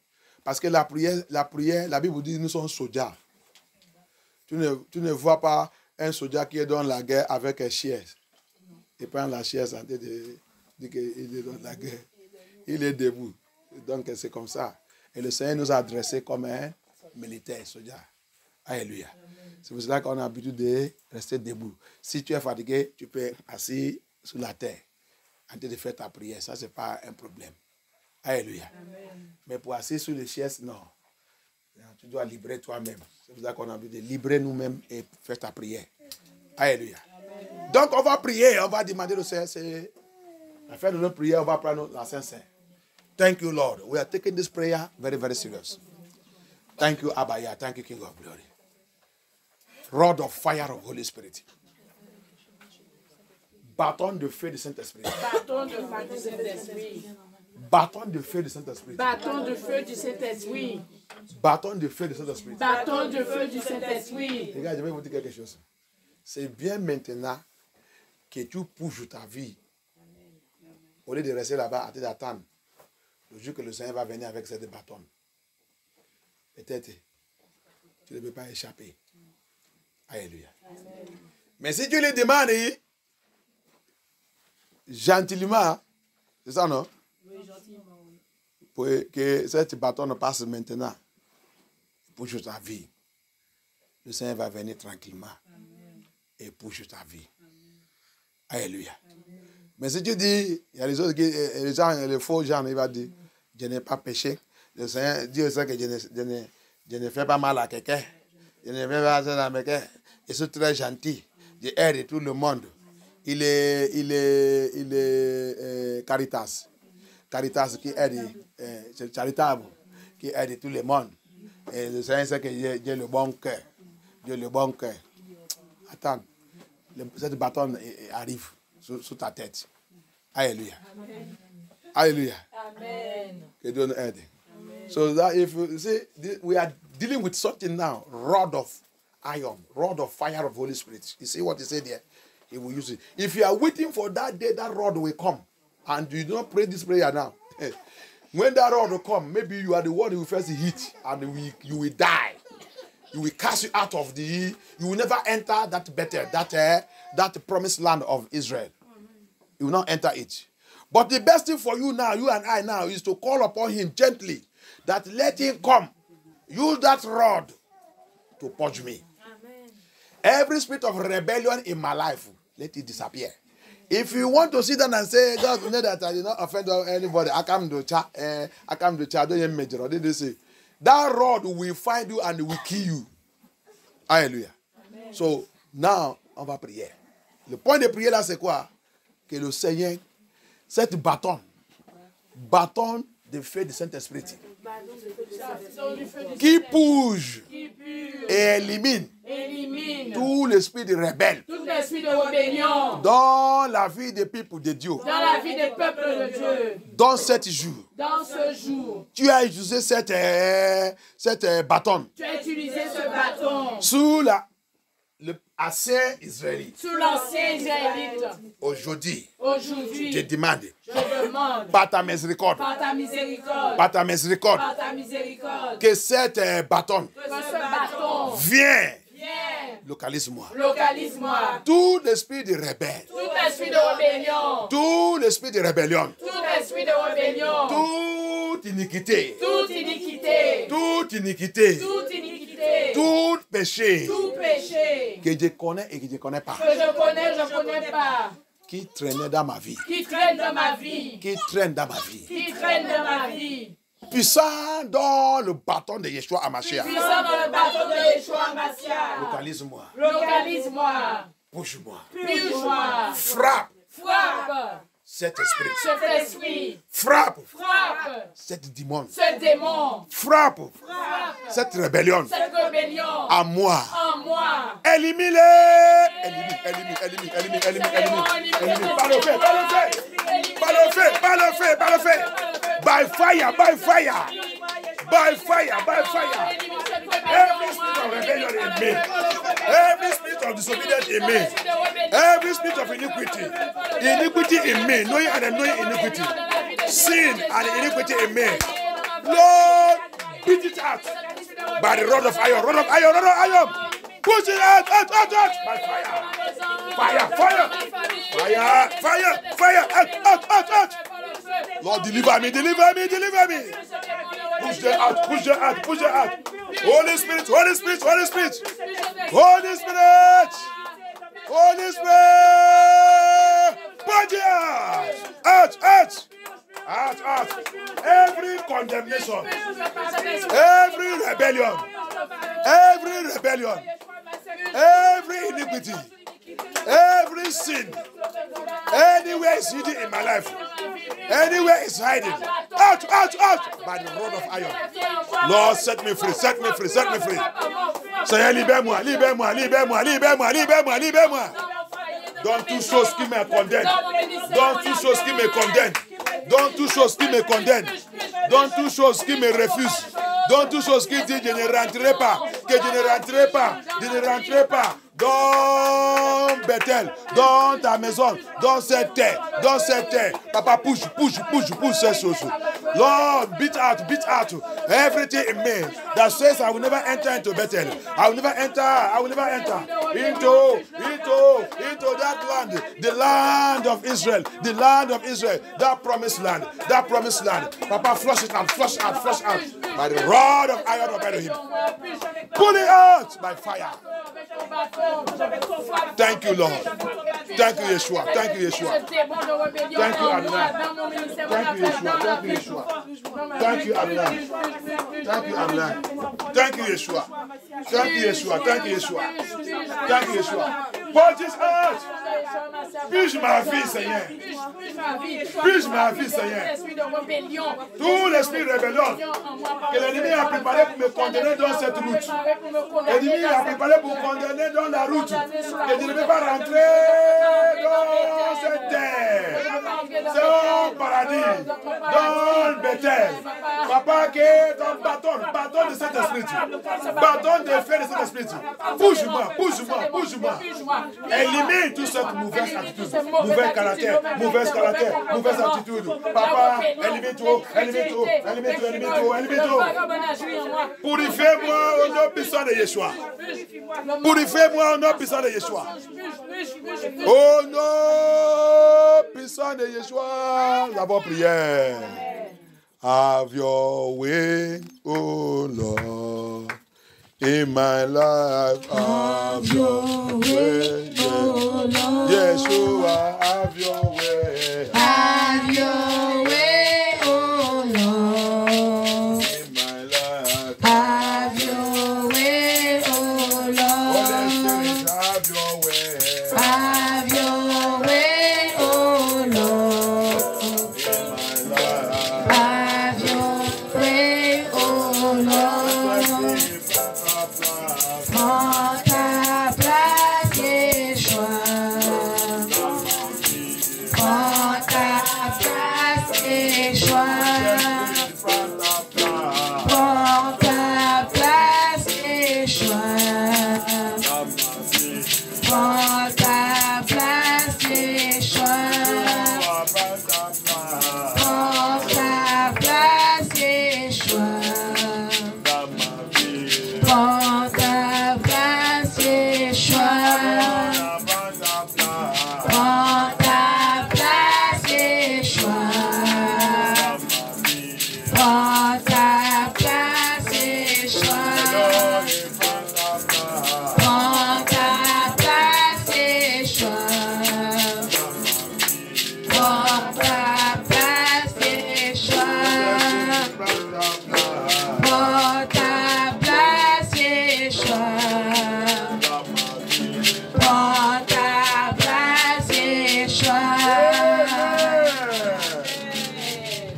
Parce que la prière, la Bible dit, nous sommes soldats. Tu ne vois pas un soldat qui est dans la guerre avec un chaise. Il prend la chaise en train de dire qu'il est dans la guerre. Il est debout. Donc c'est comme ça. Et le Seigneur nous a adressés comme un militaire, soldat. Alléluia. C'est pour cela qu'on a l'habitude de rester debout. Si tu es fatigué, tu peux être assis sur la terre en train de faire ta prière. Ça, ce n'est pas un problème. Alléluia. Amen. Mais pour assis sur les chaises, non. Tu dois libérer toi-même. C'est pour ça qu'on a envie de libérer nous-mêmes et faire ta prière. Alléluia. Amen. Donc on va prier, on va demander au Seigneur. À la fin de notre prière, on va prendre la Saint-Saint. Thank you, Lord. We are taking this prayer very, very serious. Thank you, Abaya. Thank you, King of Glory. Rod of fire of Holy Spirit. Bâton de feu du Saint-Esprit. Bâton de feu du Saint-Esprit. Bâton de feu du Saint-Esprit. Bâton de feu du Saint-Esprit. Bâton de feu du Saint-Esprit. Bâton de feu du Saint-Esprit. Les gars, je vais vous dire quelque chose. C'est bien maintenant que tu bouges ta vie. Au lieu de rester là-bas à t'attendre. Le jour que le Seigneur va venir avec cette bâton. Peut-être, tu ne peux pas échapper. Alléluia. Amen. Mais si tu lui demandes gentiment, c'est ça, non? Oui, gentiment. Pour que cette bâton passe maintenant pour ta vie. Le Seigneur va venir tranquillement. Amen. Et pour ta vie. Amen. Alléluia. Amen. Mais si tu dis, il y a les autres, les gens, les faux gens, ils vont dire, je n'ai pas péché. Le Seigneur dit ça que je ne fais pas mal à quelqu'un. Je ne fais pas mal à quelqu'un. Je suis très gentil. Je aide tout le monde. Il est Caritas. Caritas qui aide, c'est charitable, qui aide tout le monde. Et le Seigneur sait que j'ai le bon cœur. J'ai le bon cœur. Attends, cette bâton arrive sur ta tête. Hallelujah. Hallelujah. Amen. You don't know anything. So that if you see, we are dealing with something now, rod of iron, rod of fire of Holy Spirit. You see what he said there? He will use it. If you are waiting for that day, that rod will come. And you don't pray this prayer now. When that rod will come, maybe you are the one who will first hit and you will die. You will cast you out of you will never enter that better, that promised land of Israel. You will not enter it. But the best thing for you now, you and I now, is to call upon him gently, that let him come. Use that rod to purge me. Amen. Every spirit of rebellion in my life, let it disappear. If you want to sit down and say, God, you know that I did not offend anybody, I come to chat, don't major, or did they say, that rod will find you and will kill you. Hallelujah. Amen. So, now, on va prier. Le point de prière là, c'est quoi? Que le Seigneur, cette bâton de feu du Saint-Esprit, qui bouge et élimine tout l'esprit de rebelle dans la vie des peuples de Dieu. Dans la vie des peuples de Dieu. Dans ce jour. Tu as utilisé cette bâton. Tu as utilisé ce bâton. Sous l'ancien israélite. Sous l'ancien israélite. Aujourd'hui. Je demande. Par ta miséricorde. Par ta miséricorde. Que cette bâton. Viens. Localise-moi. Tout l'esprit de rebelle. Tout l'esprit de rébellion. Toute iniquité. Tout péché. Que je connais et que je ne connais pas. Qui traînait dans ma vie. Qui traîne dans ma vie. Puissant dans le bâton de Yeshua Hamashiach. Localise-moi. Bouge-moi. Frappe. Cet esprit. Frappe. Cet démon. Frappe. Cette rébellion. À moi. Élimine-les. Par le feu. By fire. Every spirit of rebellion in me. Every spirit of disobedience in me. Every spirit of iniquity in me, knowing and unknowing iniquity, sin and iniquity in me. Lord, beat it out by the rod of iron. Push it out by fire, out. Lord, deliver me. Push them out. Holy Spirit. Punch it out. Every condemnation, every rebellion, every iniquity, every sin, anywhere it's hidden in my life, anywhere it's hiding, out, by the rod of iron. Lord, set me free. Seigneur, libère-moi. Dans toutes choses qui me condamnent. Dans toutes choses qui me refusent. Dans toutes choses qui disent je ne rentrerai pas. Dans Bethel, dans ta maison, dans cette terre. Papa, push ces choses. Lord, beat out everything in me that says I will never enter into Bethel. I will never enter into that land, the land of Israel, that promised land. Papa, flush it out by the rod of iron of Elohim. Pull it out by fire. Thank you, Lord. Thank you, Yeshua. Thank you, Adonai. Thank you, Yeshua. Pour this earth. Puis ma vie, Seigneur. Tout l'esprit rébellion que l'ennemi a préparé pour me condamner dans cette route. L'ennemi a préparé pour me condamner dans la route. Que je ne vais pas rentrer dans cette terre. Donne Bethel. Papa, que ton bâton de cet esprit. Bâton de feu de cet esprit. Bouge-moi. Élimine toute cette mauvaise attitude, mauvais caractère, mauvaise attitude. Papa, élimine tout. Purifie-moi au nom puissant de Yeshua. Purifiez-moi au nom puissant de Yeshua. Au nom puissant de Yeshua, nous avons prié. Have your way, oh Lord, in my life. Have your way, oh Lord. Yeshua, have your way. Have your way, oh Lord. In my life. Have your way, oh Lord. Holy Spirit, have your way. Have your way, oh Lord. In my life. Have your way, oh Lord. Prends ta place, Yeshua. Prends ta place, Yeshua. Prends ta place, Yeshua. Prends ta place, Yeshua. Prends ta place, Yeshua. Prends ta place, Yeshua. Prends ta place, Yeshua. Prends ta place, Yeshua. Prends ta place, Yeshua. Prends ta place, Yeshua. Prends ta place, Yeshua. Prends ta place, Yeshua.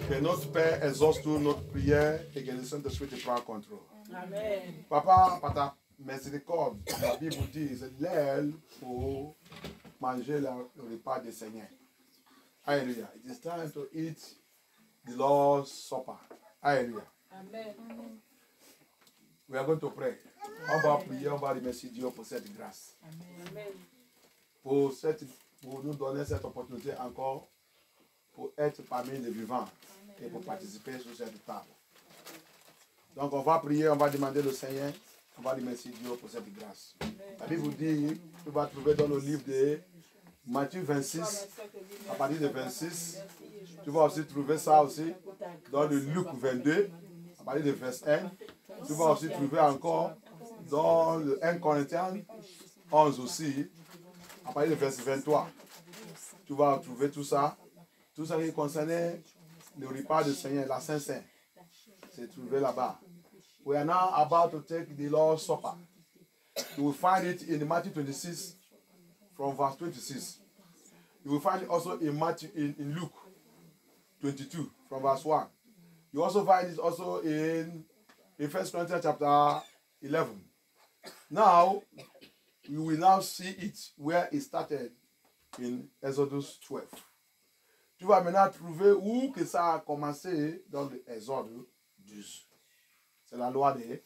Que notre Père exauce toute notre prière et que le Saint-Esprit te prend contrôle. Amen. Papa, par ta miséricorde, la Bible dit, c'est l'aile pour manger le repas du Seigneur. Alléluia. It is time to eat the Lord's Supper. Alléluia. Amen. We are going to pray. On va prier, on va remercier Dieu pour cette grâce. Amen. Pour nous donner cette opportunité encore pour être parmi les vivants et pour participer sur cette table. Donc on va prier, on va demander au Seigneur, on va remercier Dieu pour cette grâce. La Bible vous dit, tu vas trouver dans le livre de Matthieu 26, à partir de 26, tu vas aussi trouver ça aussi dans le Luc 22, à partir de verset 1. Tu vas aussi trouver encore dans le 1 Corinthiens 11 aussi, à partir de verset 23. Tu vas trouver tout ça qui concernait le repas du Seigneur, la Saint-Saint. C'est trouvé là-bas. We are now about to take the Lord's Supper. You will find it in Matthew 26, from verse 26. You will find it also in in Luke 22, from verse 1. You also find it also in 1 Corinthians chapter 11. Now, you will now see it where it started in Exodus 12. Tu vas maintenant trouver où que ça a commencé dans l'Exode 12. C'est la loi des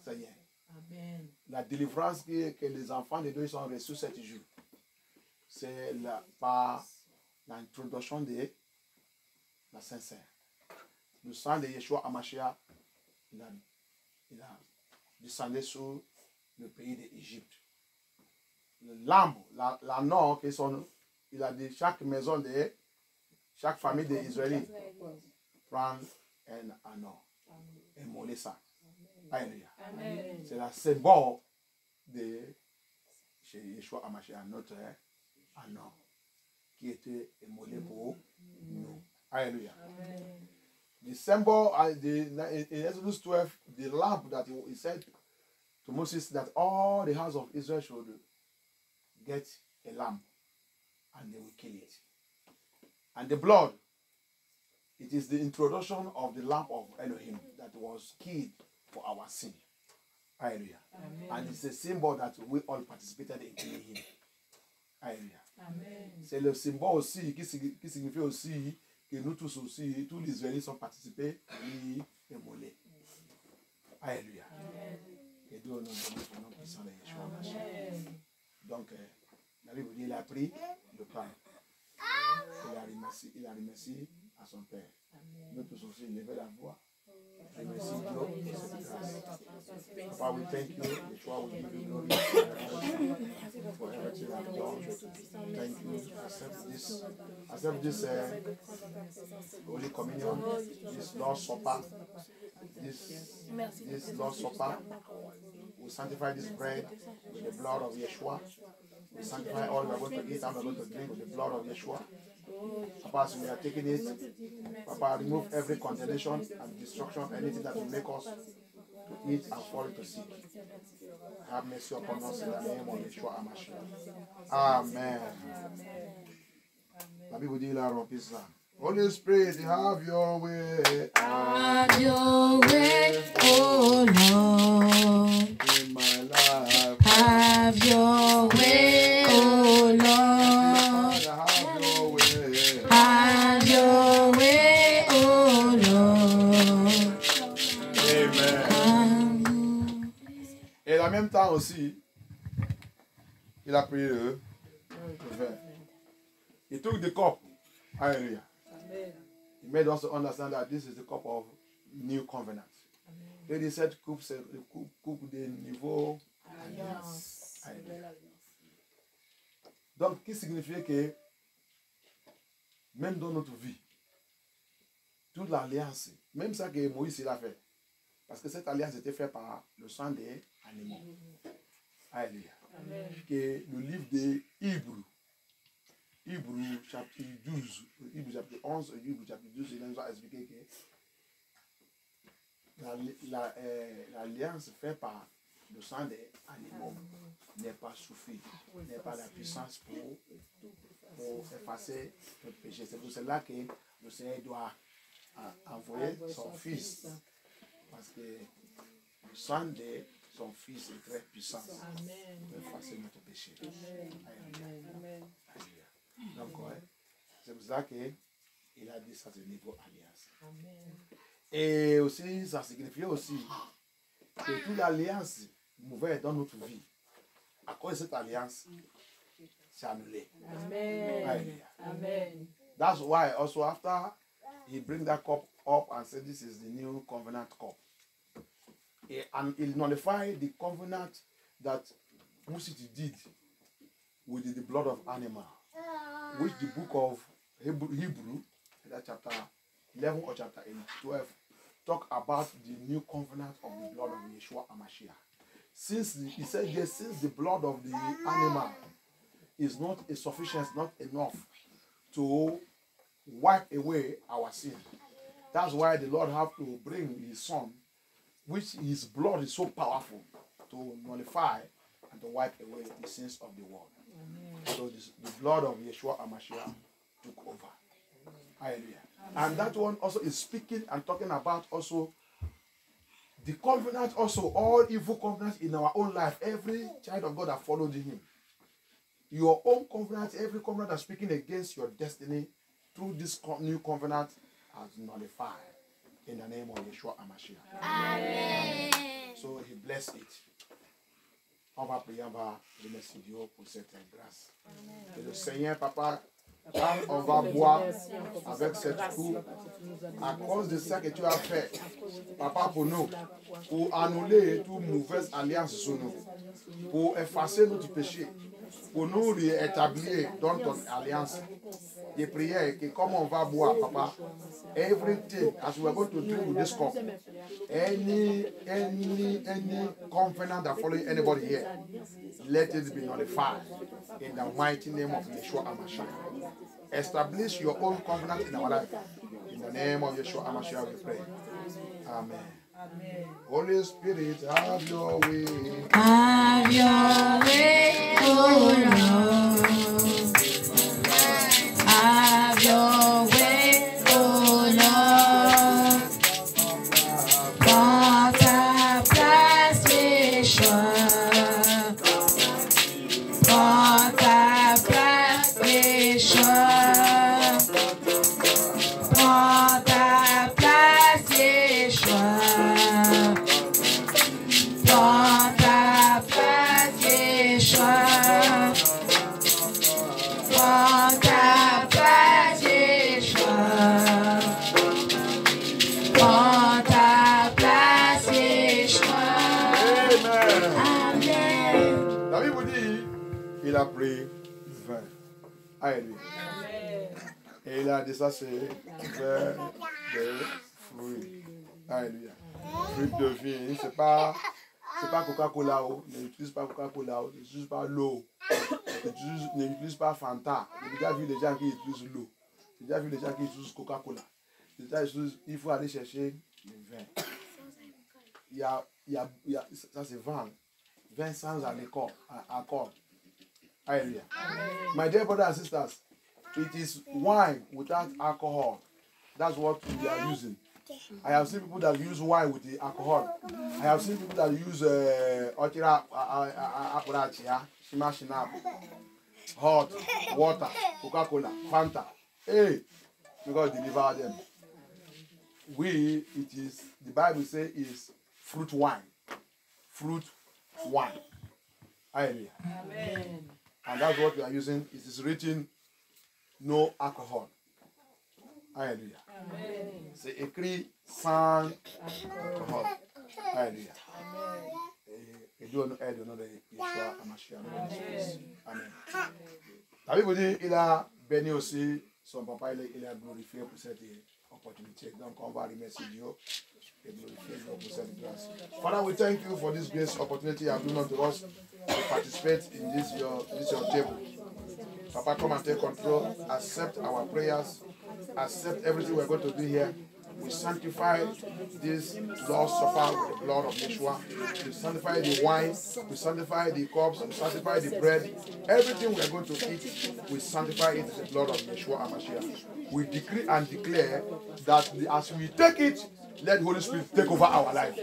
Seigneur. Amen. La délivrance que les enfants de Dieu ont reçue 7 jours. C'est par l'introduction de la Saint-Saint. Le sang de Yeshua Hamashiach, il a descendu sur le pays d'Égypte. Le lambe, l'anneau, il a dit chaque maison de chaque famille des Israélites prend un anneau et moller ça. Alléluia. C'est la symbole de chez Yeshua Hamashiach, notre anneau qui était immolé pour nous. Alléluia. The symbol in Exodus 12, the lamp that he said to Moses that all the house of Israel should get a lamb and they will kill it. And the blood, it is the introduction of the lamb of Elohim that was killed for our sin. Hallelujah. Amen. And it's a symbol that we all participated in killing him. Hallelujah. C'est le symbole aussi qui signifie aussi que nous tous aussi, tous les Israélites sont participés à lui émoler. Alléluia. Que Dieu nous donne son nom puissant de Yeshua. Donc, la Bible dit, il a pris le pain. Il a remercié à son Père. Nous tous aussi, levez la voix. Remercie Dieu pour cette grâce. Papa, we thank you. Yeshua, we give you glory for everything you have done. Thank you. Accept this Holy Communion, this Lord's Supper, this Lord's Supper. We sanctify this bread with the blood of Yeshua. We sanctify all we are going to eat and we are going to drink with the blood of Yeshua. Papa, as we are taking it, Papa, remove every condemnation and destruction, anything that will make us to eat and fall into sin. Have mercy upon us in the name of Yeshua HaMashiach. Amen. La Bible dit là, remplis ça. Holy Spirit, have your way. Have your way, oh Lord. In my life. Have your way, oh Lord. Have your way. Have your way, oh Lord. Amen. Et en même temps aussi, il a pris le verre. He took the cup. Hallelujah. He made us understand that this is the cup of new covenant. Et il cette coupe, c'est la coupe de niveau alliance. Donc, qui signifie que même dans notre vie, toute l'alliance, même ça que Moïse il a fait, parce que cette alliance était faite par le sang des animaux. Alléluia. Que le livre des Hébreux, Hébreux chapitre 12, Hébreux chapitre 11, Hébreux chapitre 12, il nous a expliqué que l'alliance faite par le sang des animaux n'est pas suffisant, n'est pas la puissance pour effacer le péché. C'est pour cela que le Seigneur doit envoyer son Fils. Parce que le sang de son Fils est très puissant pour effacer notre péché. Amen. Donc, ouais, c'est pour ça qu'il a dit ça, c'est niveau alliance. Et aussi, ça signifie aussi que toute l'alliance mauvaise dans notre vie, à cause de cette alliance, c'est annulé. Amen. That's why also after he bring that cup up and said this is the new covenant cup. And he nullified the covenant that Moses did with the blood of animal, which the book of Hebrew, that chapter 11 or chapter 12, talk about the new covenant of the blood of Yeshua HaMashiach. Since he said yes, since the blood of the animal is not sufficient, not enough to wipe away our sin. That's why the Lord have to bring his son, which his blood is so powerful to nullify and to wipe away the sins of the world. So the blood of Yeshua HaMashiach took over. Hallelujah. And that one also is speaking and talking about also the covenant, also all evil covenants in our own life. Every child of God that followed him. Your own covenant, every covenant that's speaking against your destiny through this new covenant has nullified in the name of Yeshua HaMashiach. Amen. So he blessed it. On va prier, on va remercier Dieu pour cette grâce. Que le Seigneur, Papa, quand on va boire avec cette coupe, à cause de ça que tu as fait, Papa, pour nous, pour annuler toute mauvaise alliance sur nous, pour effacer notre péché, pour nous réétablir dans ton alliance. Je priais que comme on va boire, Papa, everything, as we are going to drink with this cup, any covenant that following anybody here, let it be nullified in the mighty name of Yeshua HaMashiach. Establish your own covenant in our life. In the name of Yeshua HaMashiach we pray. Amen. Amen. Holy Spirit, have your way. Have your way, oh Lord. Have your way, oh Lord. Prends ta place, Yeshua. Prends ta place, Yeshua. fruit, vin. Alléluia. Et il a dit ça, c'est vin de fruits. Alléluia. Fruit de vigne, c'est pas Coca-Cola, n'utilise pas Coca-Cola, n'utilise pas l'eau, n'utilise pas Fanta. J'ai déjà vu des gens qui utilisent l'eau. J'ai déjà vu des gens qui utilisent Coca-Cola. Il faut aller chercher le vin. Ça c'est vin sans accord. Alléluia. My dear brothers and sisters, it is wine without alcohol. That's what we are using. I have seen people that use wine with the alcohol. I have seen people that use hot water, Coca-Cola, Fanta. Hey, God deliver them. The Bible says is fruit wine. Fruit wine. Hallelujah. Amen. And that's what we are using. It is written, no alcohol. Alléluia. C'est écrit sans alcool. Alléluia. Et Dieu nous aide au nom de Yeshua HaMashiach. Amen. La Bible dit il a béni aussi son papa, il a glorifié pour cette opportunité. Donc on va remercier Dieu et glorifier Dieu pour cette grâce. Father, we thank you for this grace opportunity you have given to us to participate in this your table. Papa, come and take control. Accept our prayers. Accept everything we're going to do here. We sanctify this Lord's Supper with the blood of Yeshua. We sanctify the wine. We sanctify the cups. We sanctify the bread. Everything we're going to eat, we sanctify it with the blood of Yeshua HaMashiach. We decree and declare that as we take it, let the Holy Spirit take over our life.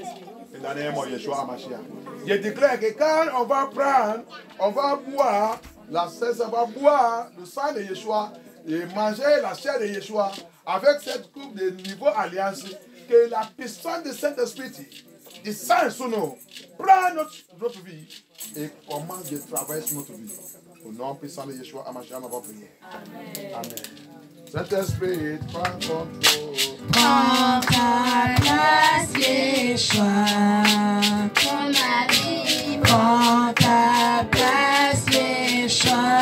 In the name of Yeshua HaMashiach. Je déclare que quand on va prendre, on va boire, la cesse va boire le sang de Yeshua et manger la chair de Yeshua avec cette coupe de niveau alliance, que la puissance de Saint-Esprit, du sang sur nous, prend notre vie et commence de travailler sur notre vie. Au nom puissant de Yeshua HaMashiach, on va prier. Amen. Amen. Saint-Esprit, prends contrôle. Prends ta place, Yeshua. Prends ma vie. Prends ta place, Yeshua.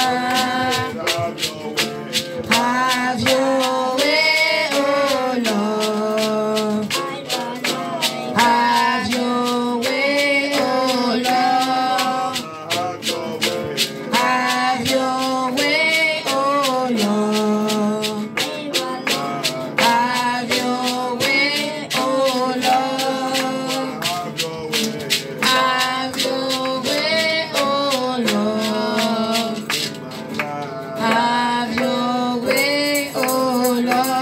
Have your way, oh Lord. Have your way, oh Lord. Have your way, oh Lord. Have your way, oh Lord. Have your way, oh Lord. Have your way, oh Lord.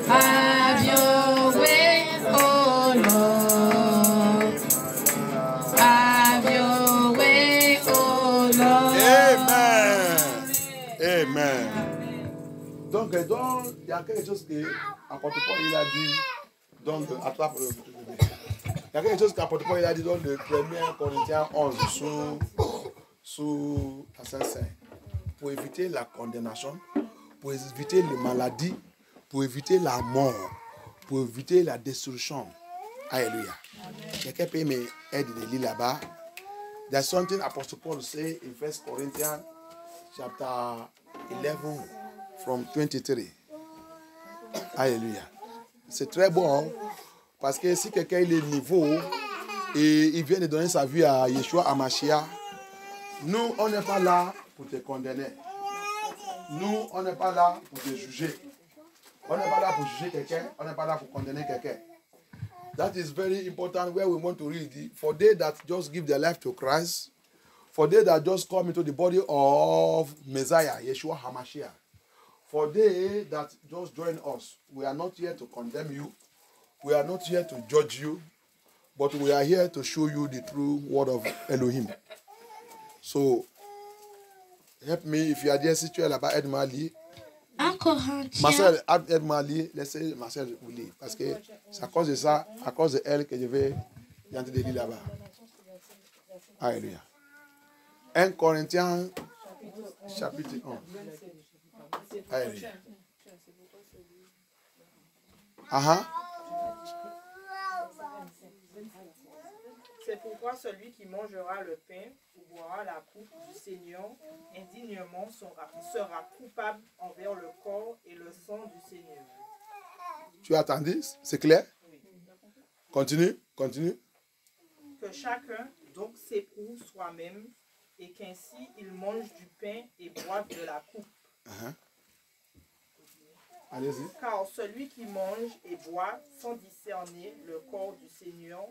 Have your way, oh Lord. Have your way, oh Lord. Amen. Amen. Donc, il y a quelque chose que l'apôtre Paul il a dit. Donc, attrape le. Il y a quelque chose qu'apôtre Paul il a dit dans le 1 Corinthiens 11 sous la Saint-Saint. Pour éviter la condamnation, pour éviter les maladies, pour éviter la mort, pour éviter la destruction. Alléluia. Quelqu'un peut m'aider de lire là-bas. There's something Apostle Paul say in 1 Corinthians chapter 11 from 23. Alléluia. C'est très bon parce que si quelqu'un est niveau et il vient de donner sa vie à Yeshua HaMashiach, nous on n'est pas là pour te condamner. Nous on n'est pas là pour te juger. On n'est pas là pour juger quelqu'un, on n'est pas là pour condamner quelqu'un. That is very important where we want to read it. For they that just give their life to Christ, for they that just come into the body of Messiah, Yeshua HaMashiach, for they that just join us, we are not here to condemn you, we are not here to judge you, but we are here to show you the true word of Elohim. So, help me, if you are there, si tu es là-bas, aide-moi à lire. Marcel, aide-moi à lire, laissez Marcel vous lire, parce que c'est à cause de ça, à cause de elle, que je vais tenter de lire là-bas. Alléluia. 1 Corinthiens, chapitre 1. Alléluia. C'est pourquoi celui qui mangera le pain ou boira la coupe du Seigneur indignement sera coupable envers le corps et le sang du Seigneur. Tu as entendu? C'est clair? Oui. Continue, continue. Que chacun donc s'éprouve soi-même et qu'ainsi il mange du pain et boive de la coupe. Allez-y. Car celui qui mange et boit sans discerner le corps du Seigneur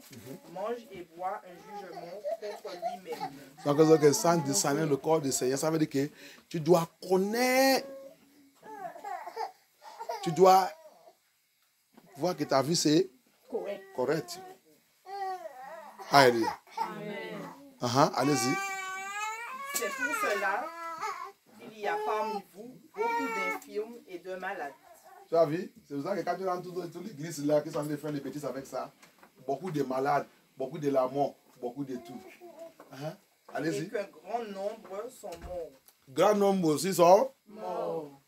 mange et boit un jugement contre lui-même. Donc, sans discerner le corps du Seigneur, ça veut dire que tu dois connaître, tu dois voir que ta vie c'est correct. Alléluia. Allez-y. C'est pour cela qu'il y a parmi vous beaucoup d'infirmes et de malades. Tu as vu? C'est pour ça que quand tu rentres dans toute l'église là, qui sont en train de faire des bêtises avec ça, beaucoup de malades, beaucoup de la mort, beaucoup de tout. Allez-y. Et qu'un grand nombre sont morts. Grand nombre aussi sont morts.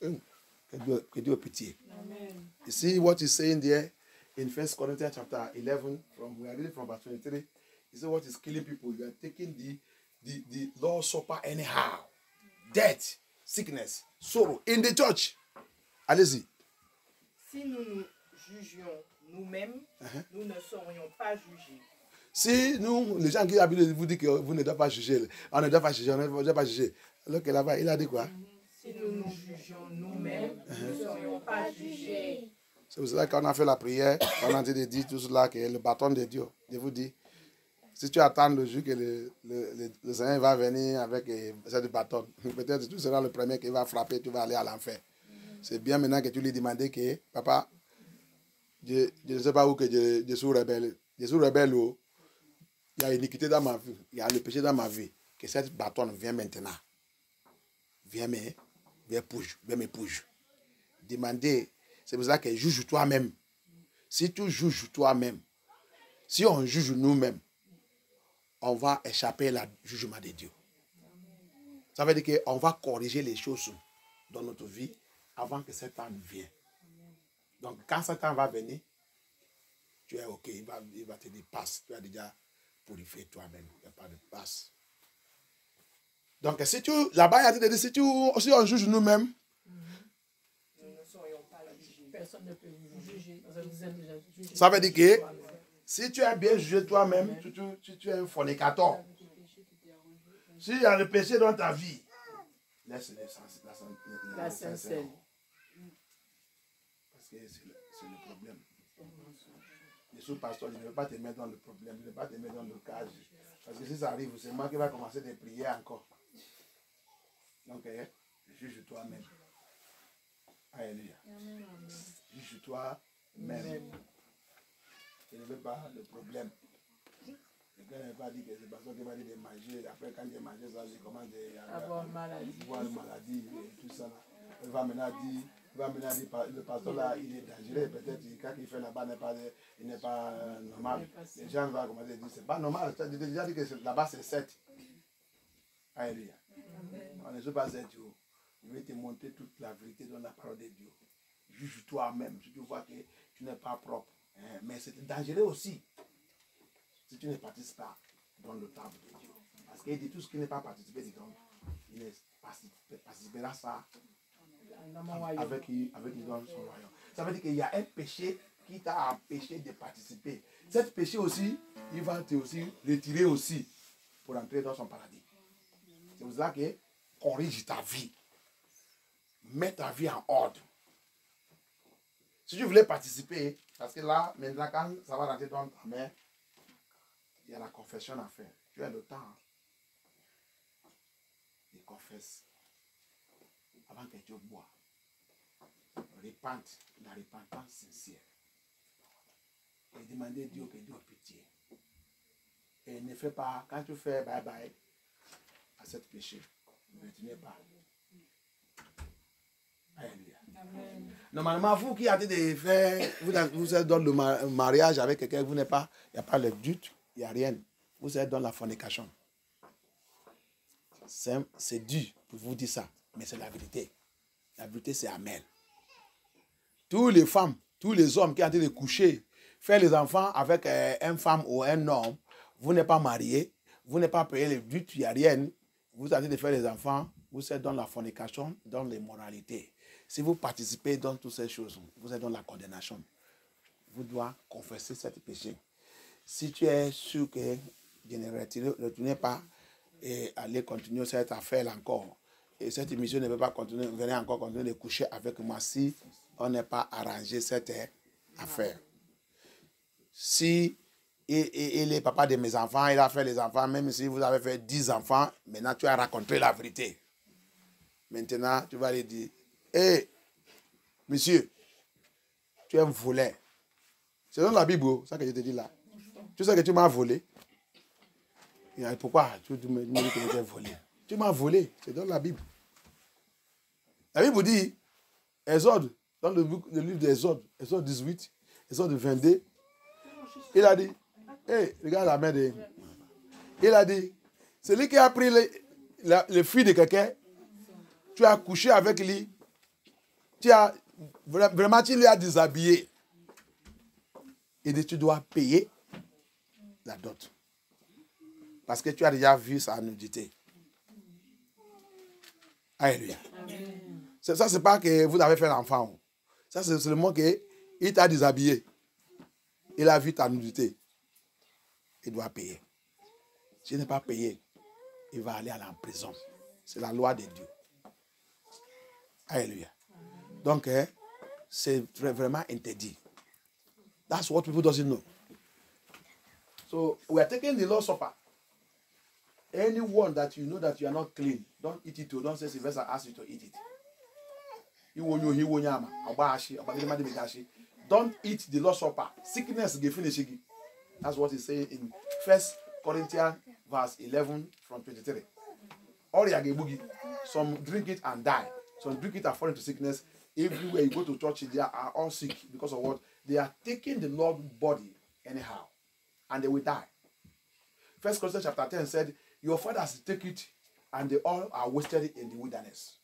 Que Dieu ait pitié. Amen. You see what he's saying there in 1 Corinthians chapter 11, we are reading from verse 23. He said what is killing people? You are taking the Lord's Supper anyhow. Death, sickness, sorrow in the church. Allez-y. Si nous nous jugions nous-mêmes, nous ne serions pas jugés. Si nous, les gens qui habitent vous disent que vous ne devez pas juger, on ne doit pas juger, on ne doit pas juger. Alors que là-bas, il a dit quoi? Si nous nous jugions nous-mêmes, nous ne serions pas jugés. C'est pour cela qu'on a fait la prière, on a dit tout cela, que le bâton de Dieu, je vous dis, si tu attends le jour que le Seigneur va venir avec cette bâton, peut-être que tu seras le premier qui va frapper, tu vas aller à l'enfer. C'est bien maintenant que tu lui demandes que, papa, je ne sais pas où que je suis rebelle. Je suis rebelle où il y a iniquité dans ma vie, il y a le péché dans ma vie. Que cette bâton vienne maintenant. Viens m'épouser. Demandez, c'est pour ça que juge toi-même. Si tu juges toi-même, si on juge nous-mêmes, on va échapper au jugement de Dieu. Ça veut dire qu'on va corriger les choses dans notre vie avant que cet temps vienne. Donc, quand cet temps va venir, tu es OK, il va te dire passe. Tu as déjà purifié toi-même. Il n'y a pas de passe. Donc, si tu, là-bas, il y a dit, si on juge nous-mêmes, nous ne serions pas jugés. Personne ne peut vous juger. Vous êtes déjà jugé. Ça veut dire que si tu as bien jugé toi-même, tu es un fornicateur. S'il y a le péché dans ta vie, laisse la sincère. Parce que c'est le problème. Le sous-pasteur, il ne veut pas te mettre dans le problème, il ne veut pas te mettre dans le cage. Parce que si ça arrive, c'est moi qui va commencer de prier encore. Donc, juge toi-même. Alléluia. Juge toi-même. Il ne veut pas le problème. Quelqu'un ne veut pas dire que c'est parce qu'il va dire de manger. Après, quand il a mangé ça, il commence à avoir une maladie et tout ça. Il va maintenant dire, le pasteur là, il est dangereux. Peut-être quand il fait là-bas, il n'est pas normal. Les gens vont commencer à dire, c'est pas normal. J'ai déjà dit que là-bas, c'est 7. Alléluia. On ne sait pas 7 jours. Je vais te montrer toute la vérité dans la parole de Dieu. Juge toi-même. Si tu vois que tu n'es pas propre. Mais c'est dangereux aussi. Si tu ne participes pas dans le temple de Dieu. Parce qu'il dit tout ce qui n'est pas participé dedans, il participera ça avec lui dans son royaume. Ça veut dire qu'il y a un péché qui t'a empêché de participer. Cet péché aussi, il va te aussi retirer aussi pour entrer dans son paradis. C'est pour ça que corrige ta vie. Mets ta vie en ordre. Si tu voulais participer, parce que là, maintenant, quand ça va rentrer dans ta main, il y a la confession à faire. Tu as le temps de confesser avant que tu bois. Repente, la repentance sincère. Et demander à Dieu que Dieu ait pitié. Et ne fais pas, quand tu fais bye-bye à ce péché, ne retenez pas. Alléluia. Normalement, vous qui avez de faire, vous êtes dans le mariage avec quelqu'un, vous n'êtes pas, il n'y a pas le doute, il n'y a rien. Vous êtes dans la fornication. C'est dur pour vous dire ça, mais c'est la vérité. La vérité, c'est amen. Toutes les femmes, tous les hommes qui ont été couchés, faire les enfants avec une femme ou un homme, vous n'êtes pas marié, vous n'êtes pas payé les buts, il n'y a rien, vous avez de faire des enfants, vous êtes dans la fornication, dans l'immoralité. Si vous participez dans toutes ces choses, vous êtes dans la condamnation. Vous devez confesser ce péché. Si tu es sûr que je ne retournez pas et aller continuer cette affaire encore, et cette émission ne peut pas continuer, venez encore continuer de coucher avec moi si on n'est pas arrangé cette affaire. Si il est papa de mes enfants, il a fait les enfants, même si vous avez fait 10 enfants, maintenant tu as raconté la vérité. Maintenant, tu vas lui dire, hé, monsieur, tu es un voleur. C'est dans la Bible, ça que je te dis là. Tu sais que tu m'as volé. Et pourquoi tu me dis que tu es volé? Tu m'as volé, c'est dans la Bible. La Bible dit, Exode, dans le livre d'Exode, Exode 18, Exode 22, il a dit, hé, regarde la main de... Il a dit, celui qui a pris le fils de quelqu'un, tu as couché avec lui, tu as vraiment, tu lui as déshabillé. Il dit, tu dois payer la dot. Parce que tu as déjà vu sa nudité. Alléluia. Ça, c'est pas que vous avez fait l'enfant. Ça, c'est seulement qu'il t'a déshabillé. Il a vu ta nudité. Il doit payer. S'il n'est pas payé, il va aller à la prison. C'est la loi de Dieu. Alléluia. Donc, c'est vraiment interdit. That's what people don't know. So, we are taking the Lord's Supper. Anyone that you know that you are not clean, don't eat it. Don't say Sylvester asked you to eat it. Don't eat the Lord's Supper. Sickness get finished. That's what he saying in 1 Corinthians verse 11 from 23. Or some drink it and die. Some drink it and fall into sickness. Everywhere you go to church, they are all sick because of what? They are taking the Lord's body anyhow. And they will die. 1 Corinthians chapter 10 said, your fathers take it and they all are wasted in the wilderness.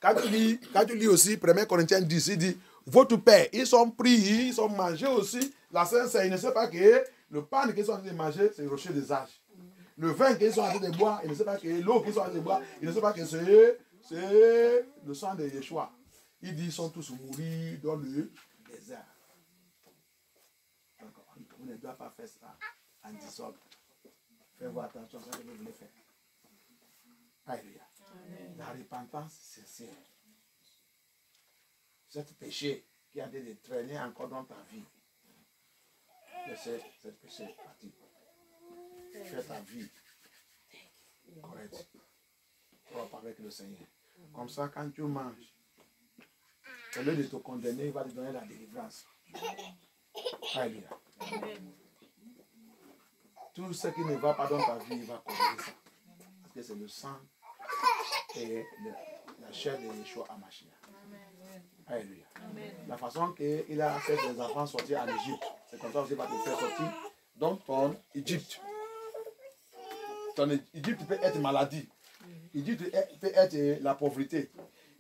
Quand tu lis aussi 1 Corinthiens 10, il dit, votre père, ils sont pris, ils sont mangés aussi. La Sainte Seine, il ne sait pas que le pain qu'ils sont en train de manger, c'est le rocher des âges. Le vin qu'ils sont en train de boire, il ne sait pas que l'eau qu'ils sont en train de boire, il ne sait pas que c'est le sang de Yeshua. Il dit, ils sont tous mouris dans le désert. Donc, on ne doit pas faire ça en désordre. Faites-vous attention à ce que vous voulez faire. Alléluia. La repentance sincère. Ce péché qui a été traîné encore dans ta vie. Laissez ce péché partir. Fais ta vie correcte. Propre avec le Seigneur. Comme ça, quand tu manges, au lieu de te condamner, il va te donner la délivrance. Alléluia. Tout ce qui ne va pas dans ta vie, il va corriger ça. Parce que c'est le sang et la chair de Yeshua HaMashiach. Alléluia. La façon qu'il a fait les enfants sortir en Égypte, c'est comme ça aussi qu'il va te faire sortir dans ton Égypte. Ton Égypte peut être maladie. Égypte peut être la pauvreté.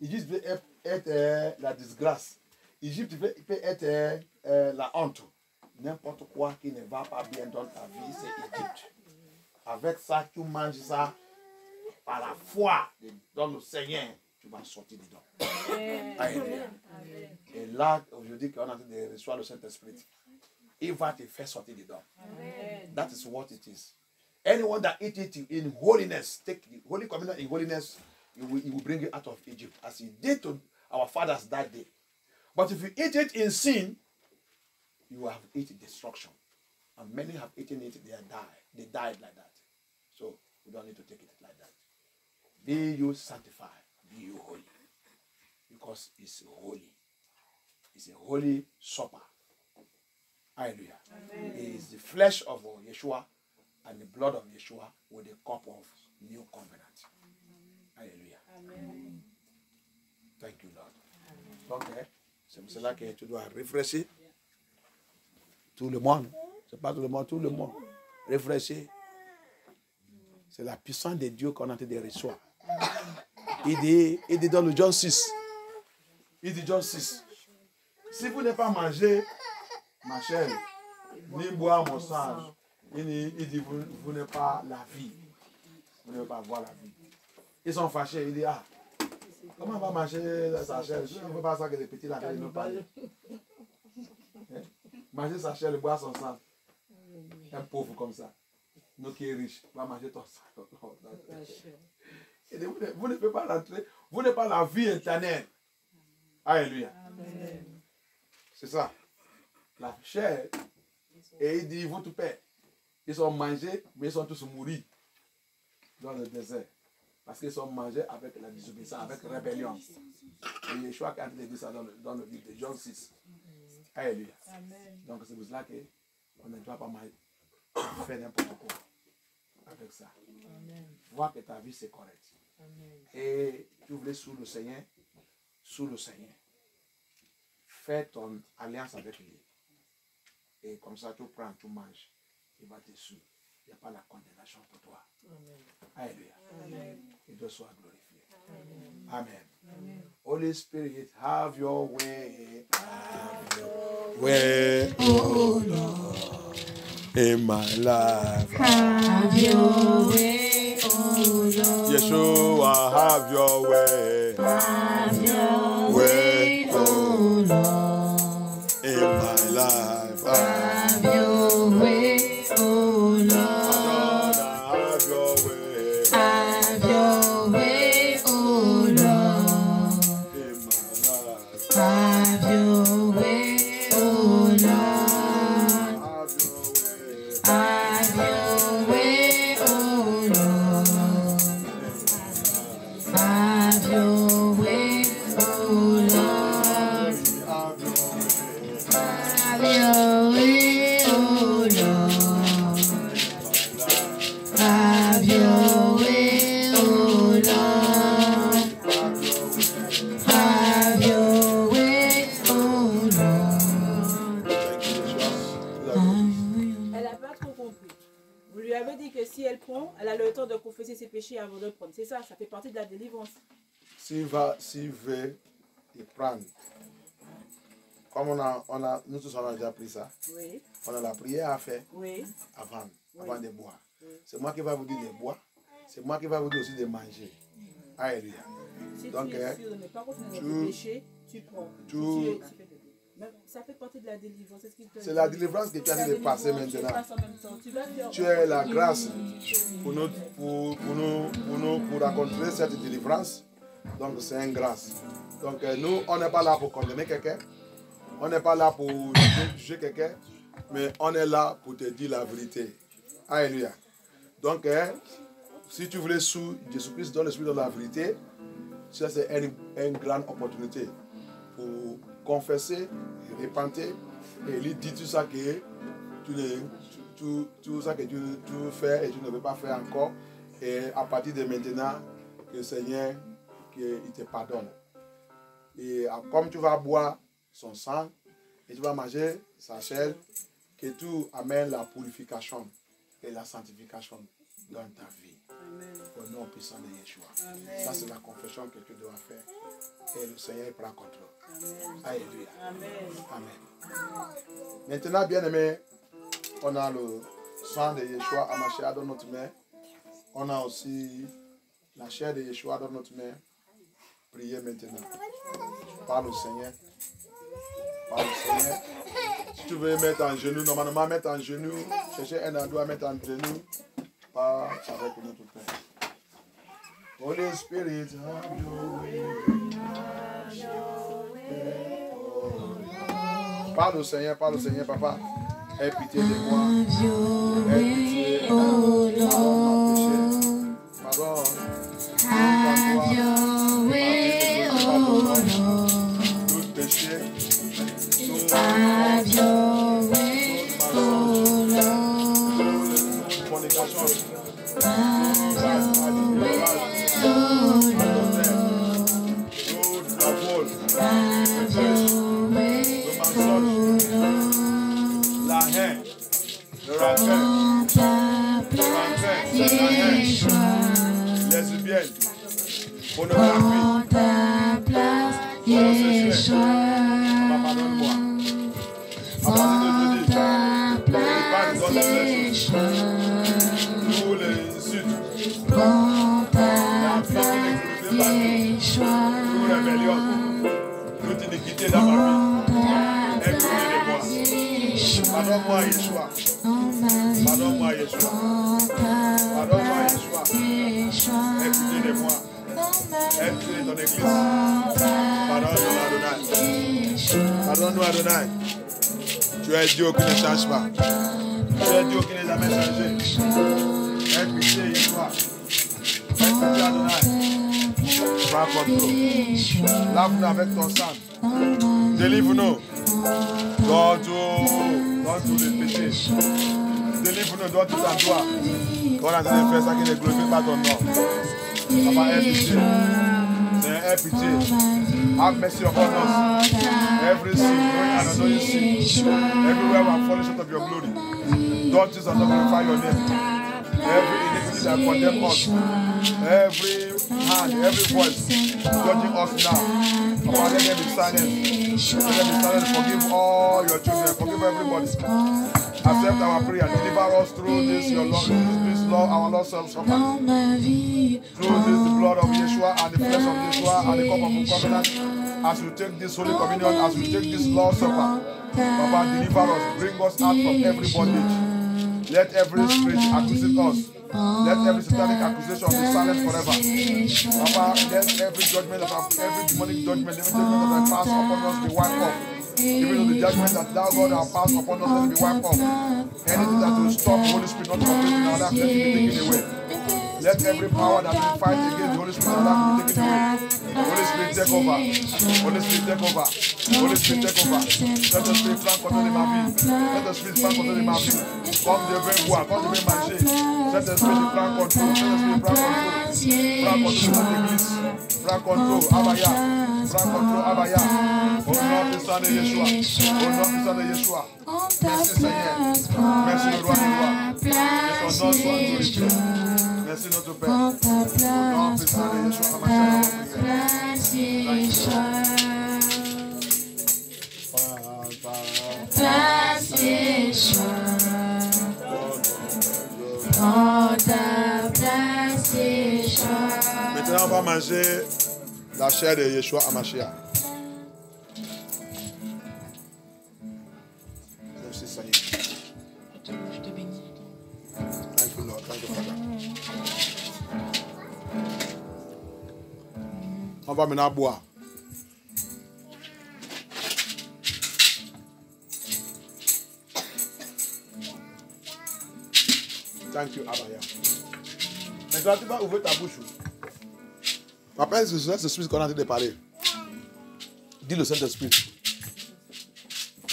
Égypte peut être la disgrâce. Égypte peut être la honte. N'importe quoi qui ne va pas bien dans ta vie, c'est Égypte. Avec ça, tu manges ça par la foi dans le Seigneur, tu vas sortir dedans. Alléluia. Et là, aujourd'hui, qu'on est en train de recevoir le Saint-Esprit, il va te faire sortir dedans. That is what it is. Anyone that eats it in holiness, take the Holy Communion in holiness, he will bring you out of Egypt, as he did to our fathers that day. But if you eat it in sin, you have eaten destruction. And many have eaten it, they died like that. So we don't need to take it like that. Be you sanctified, be you holy. Because it's holy. It's a holy supper. Hallelujah. Amen. It is the flesh of Yeshua and the blood of Yeshua with the cup of new covenant. Hallelujah. Amen. Thank you, Lord. Donc, c'est pour cela que tu dois réfléchir. Tout le monde. C'est pas tout le monde, tout le monde. Réfléchir. C'est la puissance de Dieu qu'on a été de recevoir. Il dit dans le John 6. Il dit John 6. Si vous n'avez pas mangé ma chair, ni boire mon sang, Il dit, vous n'êtes pas la vie. Vous ne pouvez pas voir la vie. Ils sont fâchés. Il dit, ah, comment on va marcher sa chair? On ne veut pas ça que les petits là nous parlent. Manger sa chair, boire son sang. Un pauvre comme ça. Nous qui est riche, va manger ton sang. Et vous ne pouvez pas rentrer. Vous n'êtes pas la vie éternelle. Alléluia. C'est ça. La chair. Et il dit, ils vont tout perdre. Ils sont mangés, mais ils sont tous mouris dans le désert. Parce qu'ils sont mangés avec la désobéissance, avec la rébellion. Et Yeshua qui a dit ça dans le livre de Jean 6. Alléluia. Donc c'est pour cela qu'on ne doit pas faire n'importe quoi avec ça. Vois que ta vie c'est correct. Et tu voulais sous le Seigneur. Fais ton alliance avec lui. Et comme ça tu prends, tu manges. Il va te suivre. Il n'y a pas la condamnation pour toi. Alléluia. Et Dieu soit glorifié. Amen. Holy Spirit, have your way. Have your way, oh Lord, in my life. Have your way, oh Lord. Yeshua, have your way. Have your way, oh Lord. In my life. Have your way, oh Lord. Have your way. Have your way, oh Lord. In my life. Have your way, oh Lord. Have your way. Have your way, oh Lord. Have your way, oh Lord. Have your way. Have your way, oh Lord. Have your way, oh Lord. Have your way, oh Lord. Elle n'a pas trop compris. Vous lui avez dit que si elle prend, elle a le temps de confesser ses péchés avant de prendre. C'est ça, ça fait partie de la délivrance. S'il veut y prendre, comme nous tous on a déjà pris ça, Oui. on a la prière à faire Oui. avant de boire. C'est moi qui va vous dire de boire, c'est moi qui va vous dire aussi de manger. Alléluia. Si Donc, tu es sûr de ne pas continuer tes péchés, tu prends. Mais ça fait partie de la délivrance. C'est la délivrance que tu as dit de passer maintenant. Tu as la grâce pour rencontrer cette délivrance. Donc c'est une grâce. Donc nous, on n'est pas là pour condamner quelqu'un. On n'est pas là pour juger quelqu'un. Mais on est là pour te dire la vérité. Alléluia. Donc si tu voulais sous Jésus-Christ dans l'esprit de la vérité, ça c'est une grande opportunité pour confesser, repentir et lui dire tout ça que tout ça que tu fais et tu ne veux pas faire encore. Et à partir de maintenant, que le Seigneur il te pardonne. Et comme tu vas boire son sang et tu vas manger sa chair, que tout amène la purification et la sanctification dans ta vie. Amen. Au nom puissant de Yeshua. Amen. Ça, c'est la confession que tu dois faire. Et le Seigneur prend contrôle. Amen. Alléluia. Amen. Amen. Maintenant, bien-aimés, on a le sang de Yeshua Amashia dans notre main. On a aussi la chair de Yeshua dans notre main. Priez maintenant. Parle au Seigneur. Parle au Seigneur. Si tu veux mettre en genoux, normalement mettre en genoux, chercher un endroit, mettre en genoux, pas avec notre Père. Holy Spirit, have your way. Parle au Seigneur, papa. Aie pitié de moi. Aie pitié de moi. Pardon. Have your way, oh Lord. Tout péché. Have your way, oh Lord. Fornication. Have your way, oh Lord. Have your way, oh Lord. La haine. Le rancœur. Prends ta place, Yeshua. Lesbienne. Prends Pornographie. ta place, Yeshua. Pardonne-moi. Prends ta place, Yeshua. toute rébellion, toute iniquité dans ma vie, est puni de moi. Pardonne-moi, Yeshua. Pardonne-moi, Yeshua. Pardonne-moi, Yeshua. Aie pitié de moi. Aie pitié de ton église. Pardonne-nous, Adonai. Pardonne-nous, Adonai. Tu es Dieu qui ne change pas. Tu es Dieu qui n'est jamais changé. Aie pitié, Yeshua. Aie pitié, Adonai. Prends contrôle. Lave-nous avec ton sang. Délivre-nous. Dans tous les péchés. Délivre-nous dans tout endroit. Quand on a train de faire ça qui ne glorifie pas ton nom. Papa, aie pitié. Seigneur, aie pitié. Have mercy upon us. Every sin, knowing and unknowing sin. Everywhere we are falling short of your glory. Don't just not glorify your name. Every iniquity that condemn us. Every hand, every voice judging us now. Papa, let them be silent. Let them be silent. Forgive all your children. Forgive everybody. Accept our prayer. Deliver us through this, your Lord, this Lord, our Lord self-suffer. Through this, the blood of Yeshua and the flesh of Yeshua and the cup of the covenant. As we take this Holy Communion, as we take this Lord's Supper, Papa, deliver us. Bring us out from every bondage. Let every spirit accuse us. Let every satanic accusation be silent forever. Papa, let every judgment of every demonic judgment, every judgment that I pass upon us be wiped off. Even though the judgment that thou God has passed upon us, let it be wiped off. Anything that will stop the Holy Spirit not operating in our life, let it be taken away. Let every power that will fight against the Holy Spirit in our life be taken away. Holy Spirit, take over. Holy Spirit, take over. Holy Spirit, take over. Let the Spirit prendre contrôle de ma vie. Let the Spirit prendre contrôle de ma vie. Comme je vais boire, comme je vais manger. Let the Spirit prendre contrôle. Let the Spirit prendre contrôle. Prends contrôle de notre église. Prends contrôle, Abaya. Prends contrôle, Abaya. Au nom puissant de Yeshua. Au nom puissant de Yeshua. Merci Seigneur. Merci le roi des rois. Que ton nom soit glorifié. Merci notre Père. Au nom puissant de Yeshua. Maintenant, on va manger la chair de Yeshua Hamashiach. Merci Seigneur. Je te bénis. Thank you, Lord. Thank you, Father. On va maintenant boire. Thank you, Abaya. Maintenant, tu vas ouvrir ta bouche. Rappelle ce Saint-Esprit qu'on a en train de parler. Dis le Saint-Esprit.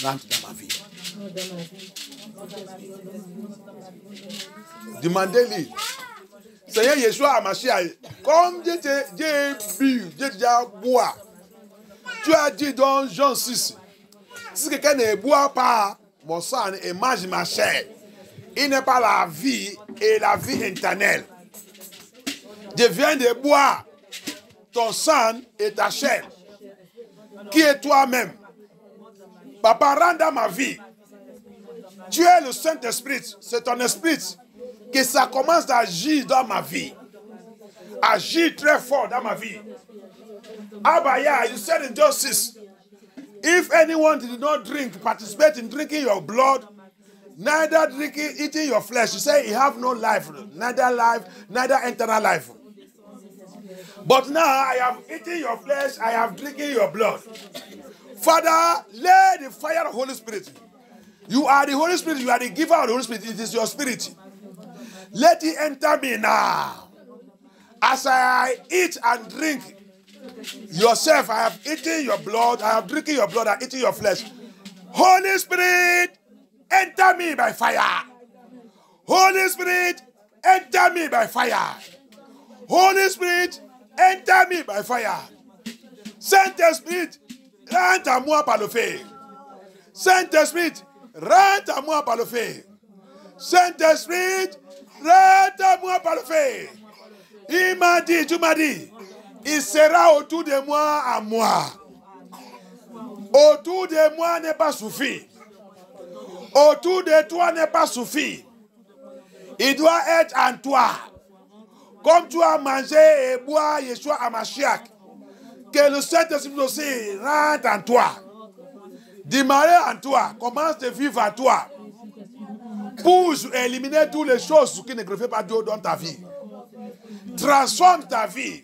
Rentre dans ma vie. Demandez-lui. Seigneur Yeshua Hamashiach, comme Dieu bu, Dieu déjà boit. Tu as dit dans Jean 6, si quelqu'un ne boit pas mon sang et mange ma chair, il n'est pas la vie et la vie éternelle. Je viens de boire ton sang et ta chair, qui est toi-même. Papa, rentre dans ma vie. Tu es le Saint-Esprit, c'est ton esprit que ça commence à agir dans ma vie. Agir très fort dans ma vie. Abaya, you said in John 6, if anyone did not participate in drinking your blood, neither eating your flesh, you say you have no life, neither eternal life. But now I have eaten your flesh, I have drinking your blood. Father, let the fire of the Holy Spirit. You are the Holy Spirit, you are the giver of the Holy Spirit, it is your spirit. Let it enter me now. As I eat and drink yourself, I have eaten your blood, I have drinking your blood, I have eaten your flesh. Holy Spirit, enter me by fire. Holy Spirit, enter me by fire. Holy Spirit, enter me by fire. Saint-Esprit, rentre à moi par le feu. Saint-Esprit, rentre à moi par le feu. Saint-Esprit, rentre à moi par le feu. Il m'a dit, tu m'as dit, il sera autour de moi à moi. Autour de moi n'est pas suffi. Autour de toi n'est pas suffi. Il doit être en toi. Comme tu as mangé et bois Yeshua Hamashiach, que le Saint-Esprit aussi rentre en toi. Démarre en toi. Commence de vivre en toi. Pour éliminer toutes les choses qui ne glorifient pas Dieu dans ta vie. Transforme ta vie.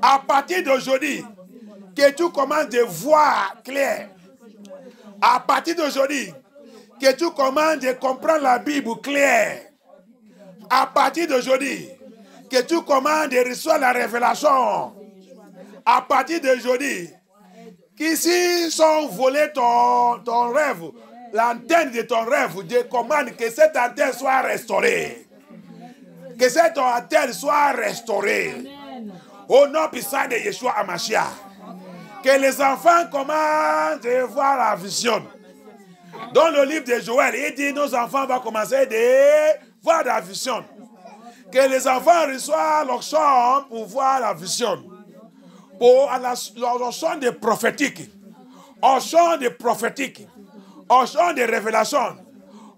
À partir d'aujourd'hui, que tu commences de voir clair. À partir d'aujourd'hui, que tu commences de comprendre la Bible claire. À partir d'aujourd'hui, que tu commences de recevoir la révélation. À partir d'aujourd'hui, qu'ici sont volés ton rêve, l'antenne de ton rêve, je commande que cette antenne soit restaurée. Que cette antenne soit restaurée. Au nom puissant de Yeshua Hamashiach. Que les enfants commencent à voir la vision. Dans le livre de Joël, il dit nos enfants vont commencer à voir la vision. Que les enfants reçoivent leur chant pour voir la vision. Pour leur chant de prophétique. Un chant de prophétique. Un chant de révélation.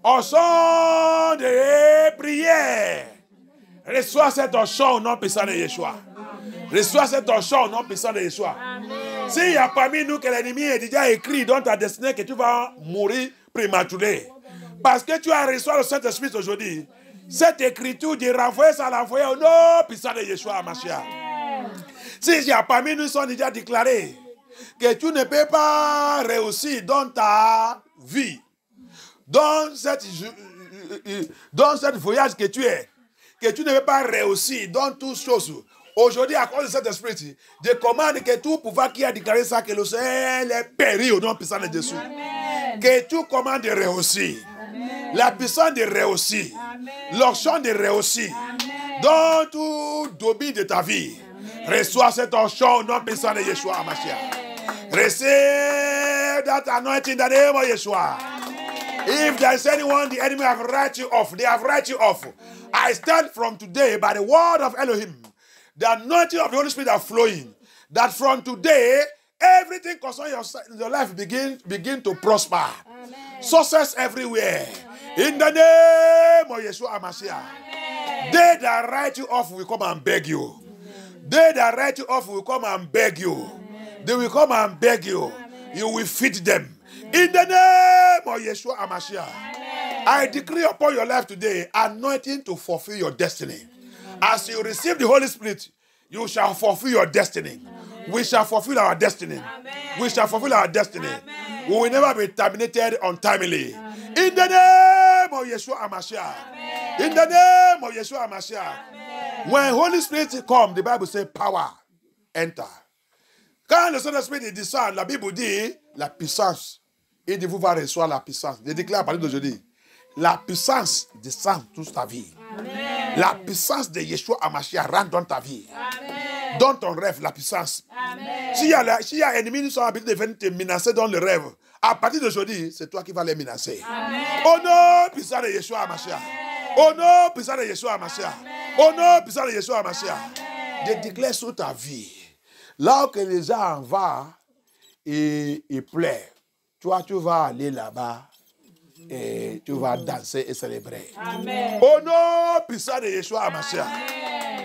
Un chant de prière. Reçois cet chant au nom puissant de Yeshua. Reçois cet chant au nom puissant de Yeshua. S'il y a parmi nous que l'ennemi est déjà écrit dans ta destinée que tu vas mourir prématuré. Parce que tu as reçu le Saint-Esprit aujourd'hui. Cette écriture de renvoyer ça l'envoyer au nom puissant de Yeshua Hamashiach. S'il y a parmi nous qui sont déjà déclarés que tu ne peux pas réussir dans ta vie, dans cette voyage que tu es, que tu ne peux pas réussir dans toutes choses. Aujourd'hui, à cause de cet esprit, je commande que tout pouvoir qui a déclaré ça, que le ciel est péri au nom puissant de Jésus. Amen. Que tu commandes de réussir. Amen. La puissance de réussir. L'onction de réussir. Amen. Dans tout domaine de ta vie. Amen. Reçois cette onction au nom puissant de Yeshua Hamashiach. Receive that anointing in the name of Yeshua. Amen. If there is anyone the enemy have write you off, they have write you off. I stand from today by the word of Elohim. The anointing of the Holy Spirit are flowing. That from today, everything concerning your life begin to prosper. Amen. Success everywhere. Amen. In the name of Yeshua Hamashiach. They that write you off will come and beg you. Amen. They that write you off will come and beg you. Amen. They will come and beg you. Amen. You will feed them. Amen. In the name of Yeshua Hamashiach. I decree upon your life today, anointing to fulfill your destiny. As you receive the Holy Spirit, you shall fulfill your destiny. Amen. We shall fulfill our destiny. Amen. We shall fulfill our destiny. Amen. We will never be terminated untimely. Amen. In the name of Yeshua Hamashiach. In the name of Yeshua Hamashiach. When Holy Spirit comes, the Bible says power enter. Quand le Saint-Esprit descend, la Bible dit la puissance. Il dit vous allez recevoir la puissance. Je déclare à partir d'aujourd'hui, la puissance descend toute ta vie. Amen. La puissance de Yeshua Hamashiach rentre dans ta vie. Amen. Dans ton rêve, la puissance. S'il y a ennemis qui sont habitués de venir te menacer dans le rêve, à partir d'aujourd'hui, c'est toi qui vas les menacer. Amen. Au nom puissant de Yeshua Hamashiach. Au nom puissant de Yeshua Hamashiach. Au nom puissant de Yeshua Hamashiach. Je déclare sur ta vie, là où les gens vont et pleurent, toi tu vas aller là-bas. Et tu vas danser et célébrer. Amen. Au nom puissant de Yeshua Hamashiach.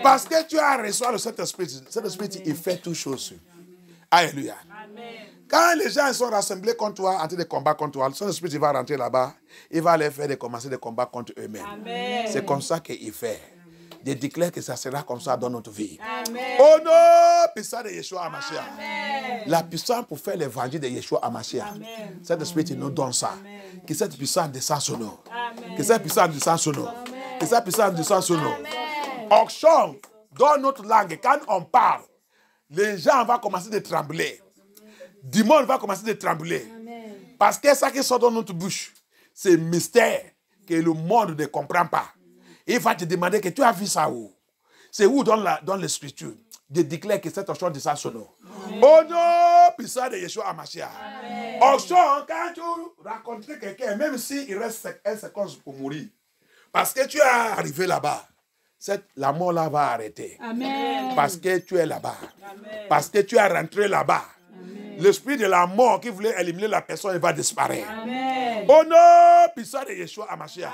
Parce que tu as reçu le Saint-Esprit. Saint-Esprit, il fait toutes choses. Alléluia. Quand les gens sont rassemblés contre toi, en train de combattre contre toi, le Saint-Esprit va rentrer là-bas. Il va les faire commencer des combats contre eux-mêmes. C'est comme ça qu'il fait. Je déclare que ça sera comme ça dans notre vie. Amen. Au nom puissant de Yeshua Hamashiach. La puissance pour faire l'évangile de Yeshua Hamashiach. Cet esprit nous donne ça. Amen. Que cette puissance descende sur nous. Amen. Que cette puissance descende sur nous. Amen. Que cette puissance descende sur nous. On chante dans notre langue. Quand on parle, les gens vont commencer à trembler. Du monde va commencer à trembler. Amen. Parce que ça qui sort dans notre bouche, c'est un mystère que le monde ne comprend pas. Il va te demander que tu as vu ça où? C'est où dans les Scriptures? Je déclare que cette chose descend sur nous. Au nom puissant de Yeshua Hamashiach. Au chant, quand tu rencontres quelqu'un, même s'il reste 1 seconde pour mourir, parce que tu es arrivé là-bas, la mort là va arrêter. Amen. Parce que tu es là-bas. Amen. Parce que tu es rentré là-bas. L'esprit de la mort qui voulait éliminer la personne, il va disparaître. Amen. Au nom puissant de Yeshua Hamashiach.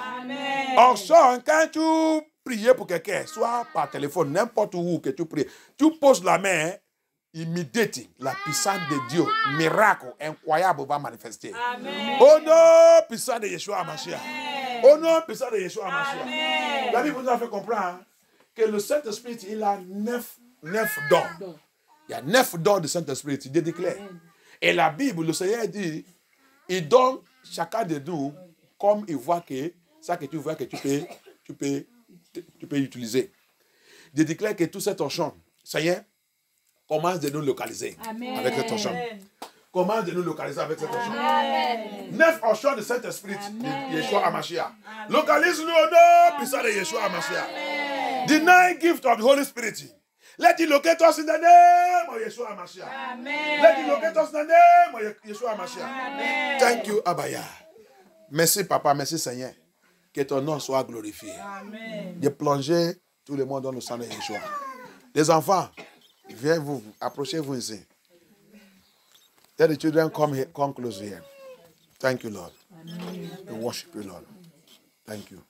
Au chant, quand tu prier pour quelqu'un, soit par téléphone, n'importe où que tu pries, tu poses la main, immédiatement, la puissance de Dieu, miracle incroyable va manifester. Amen. Au nom puissant de Yeshua Mashiach. Au nom puissant de Yeshua Mashiach. La Bible nous a fait comprendre que le Saint-Esprit, il a 9 dons. Il y a 9 dons du Saint-Esprit, il déclare. Et la Bible, le Seigneur dit, il donne chacun de nous comme il voit que ça que tu vois que tu peux utiliser. Il déclare que tout cet enchant, Seigneur, commence de nous localiser. Amen. Avec cet enchant. Commence de nous localiser avec cet enchant. 9 enchants de Saint-Esprit de Yeshua HaMashiach. Localise-nous au nom puissant de Yeshua HaMashiach. The 9 gifts of the Holy Spirit. Let it locate us in the name of Yeshua HaMashiach. Amen. Let it locate us in the name of Yeshua HaMashiach. Amen. Thank you, Abaya. Merci, Papa. Merci, Seigneur. Que ton nom soit glorifié. Amen. De plonger tout le monde dans le sang de Yeshua. Les enfants, viens vous, approchez-vous ici. Tell the children, come close here. Thank you, Lord. We worship you, Lord. Thank you.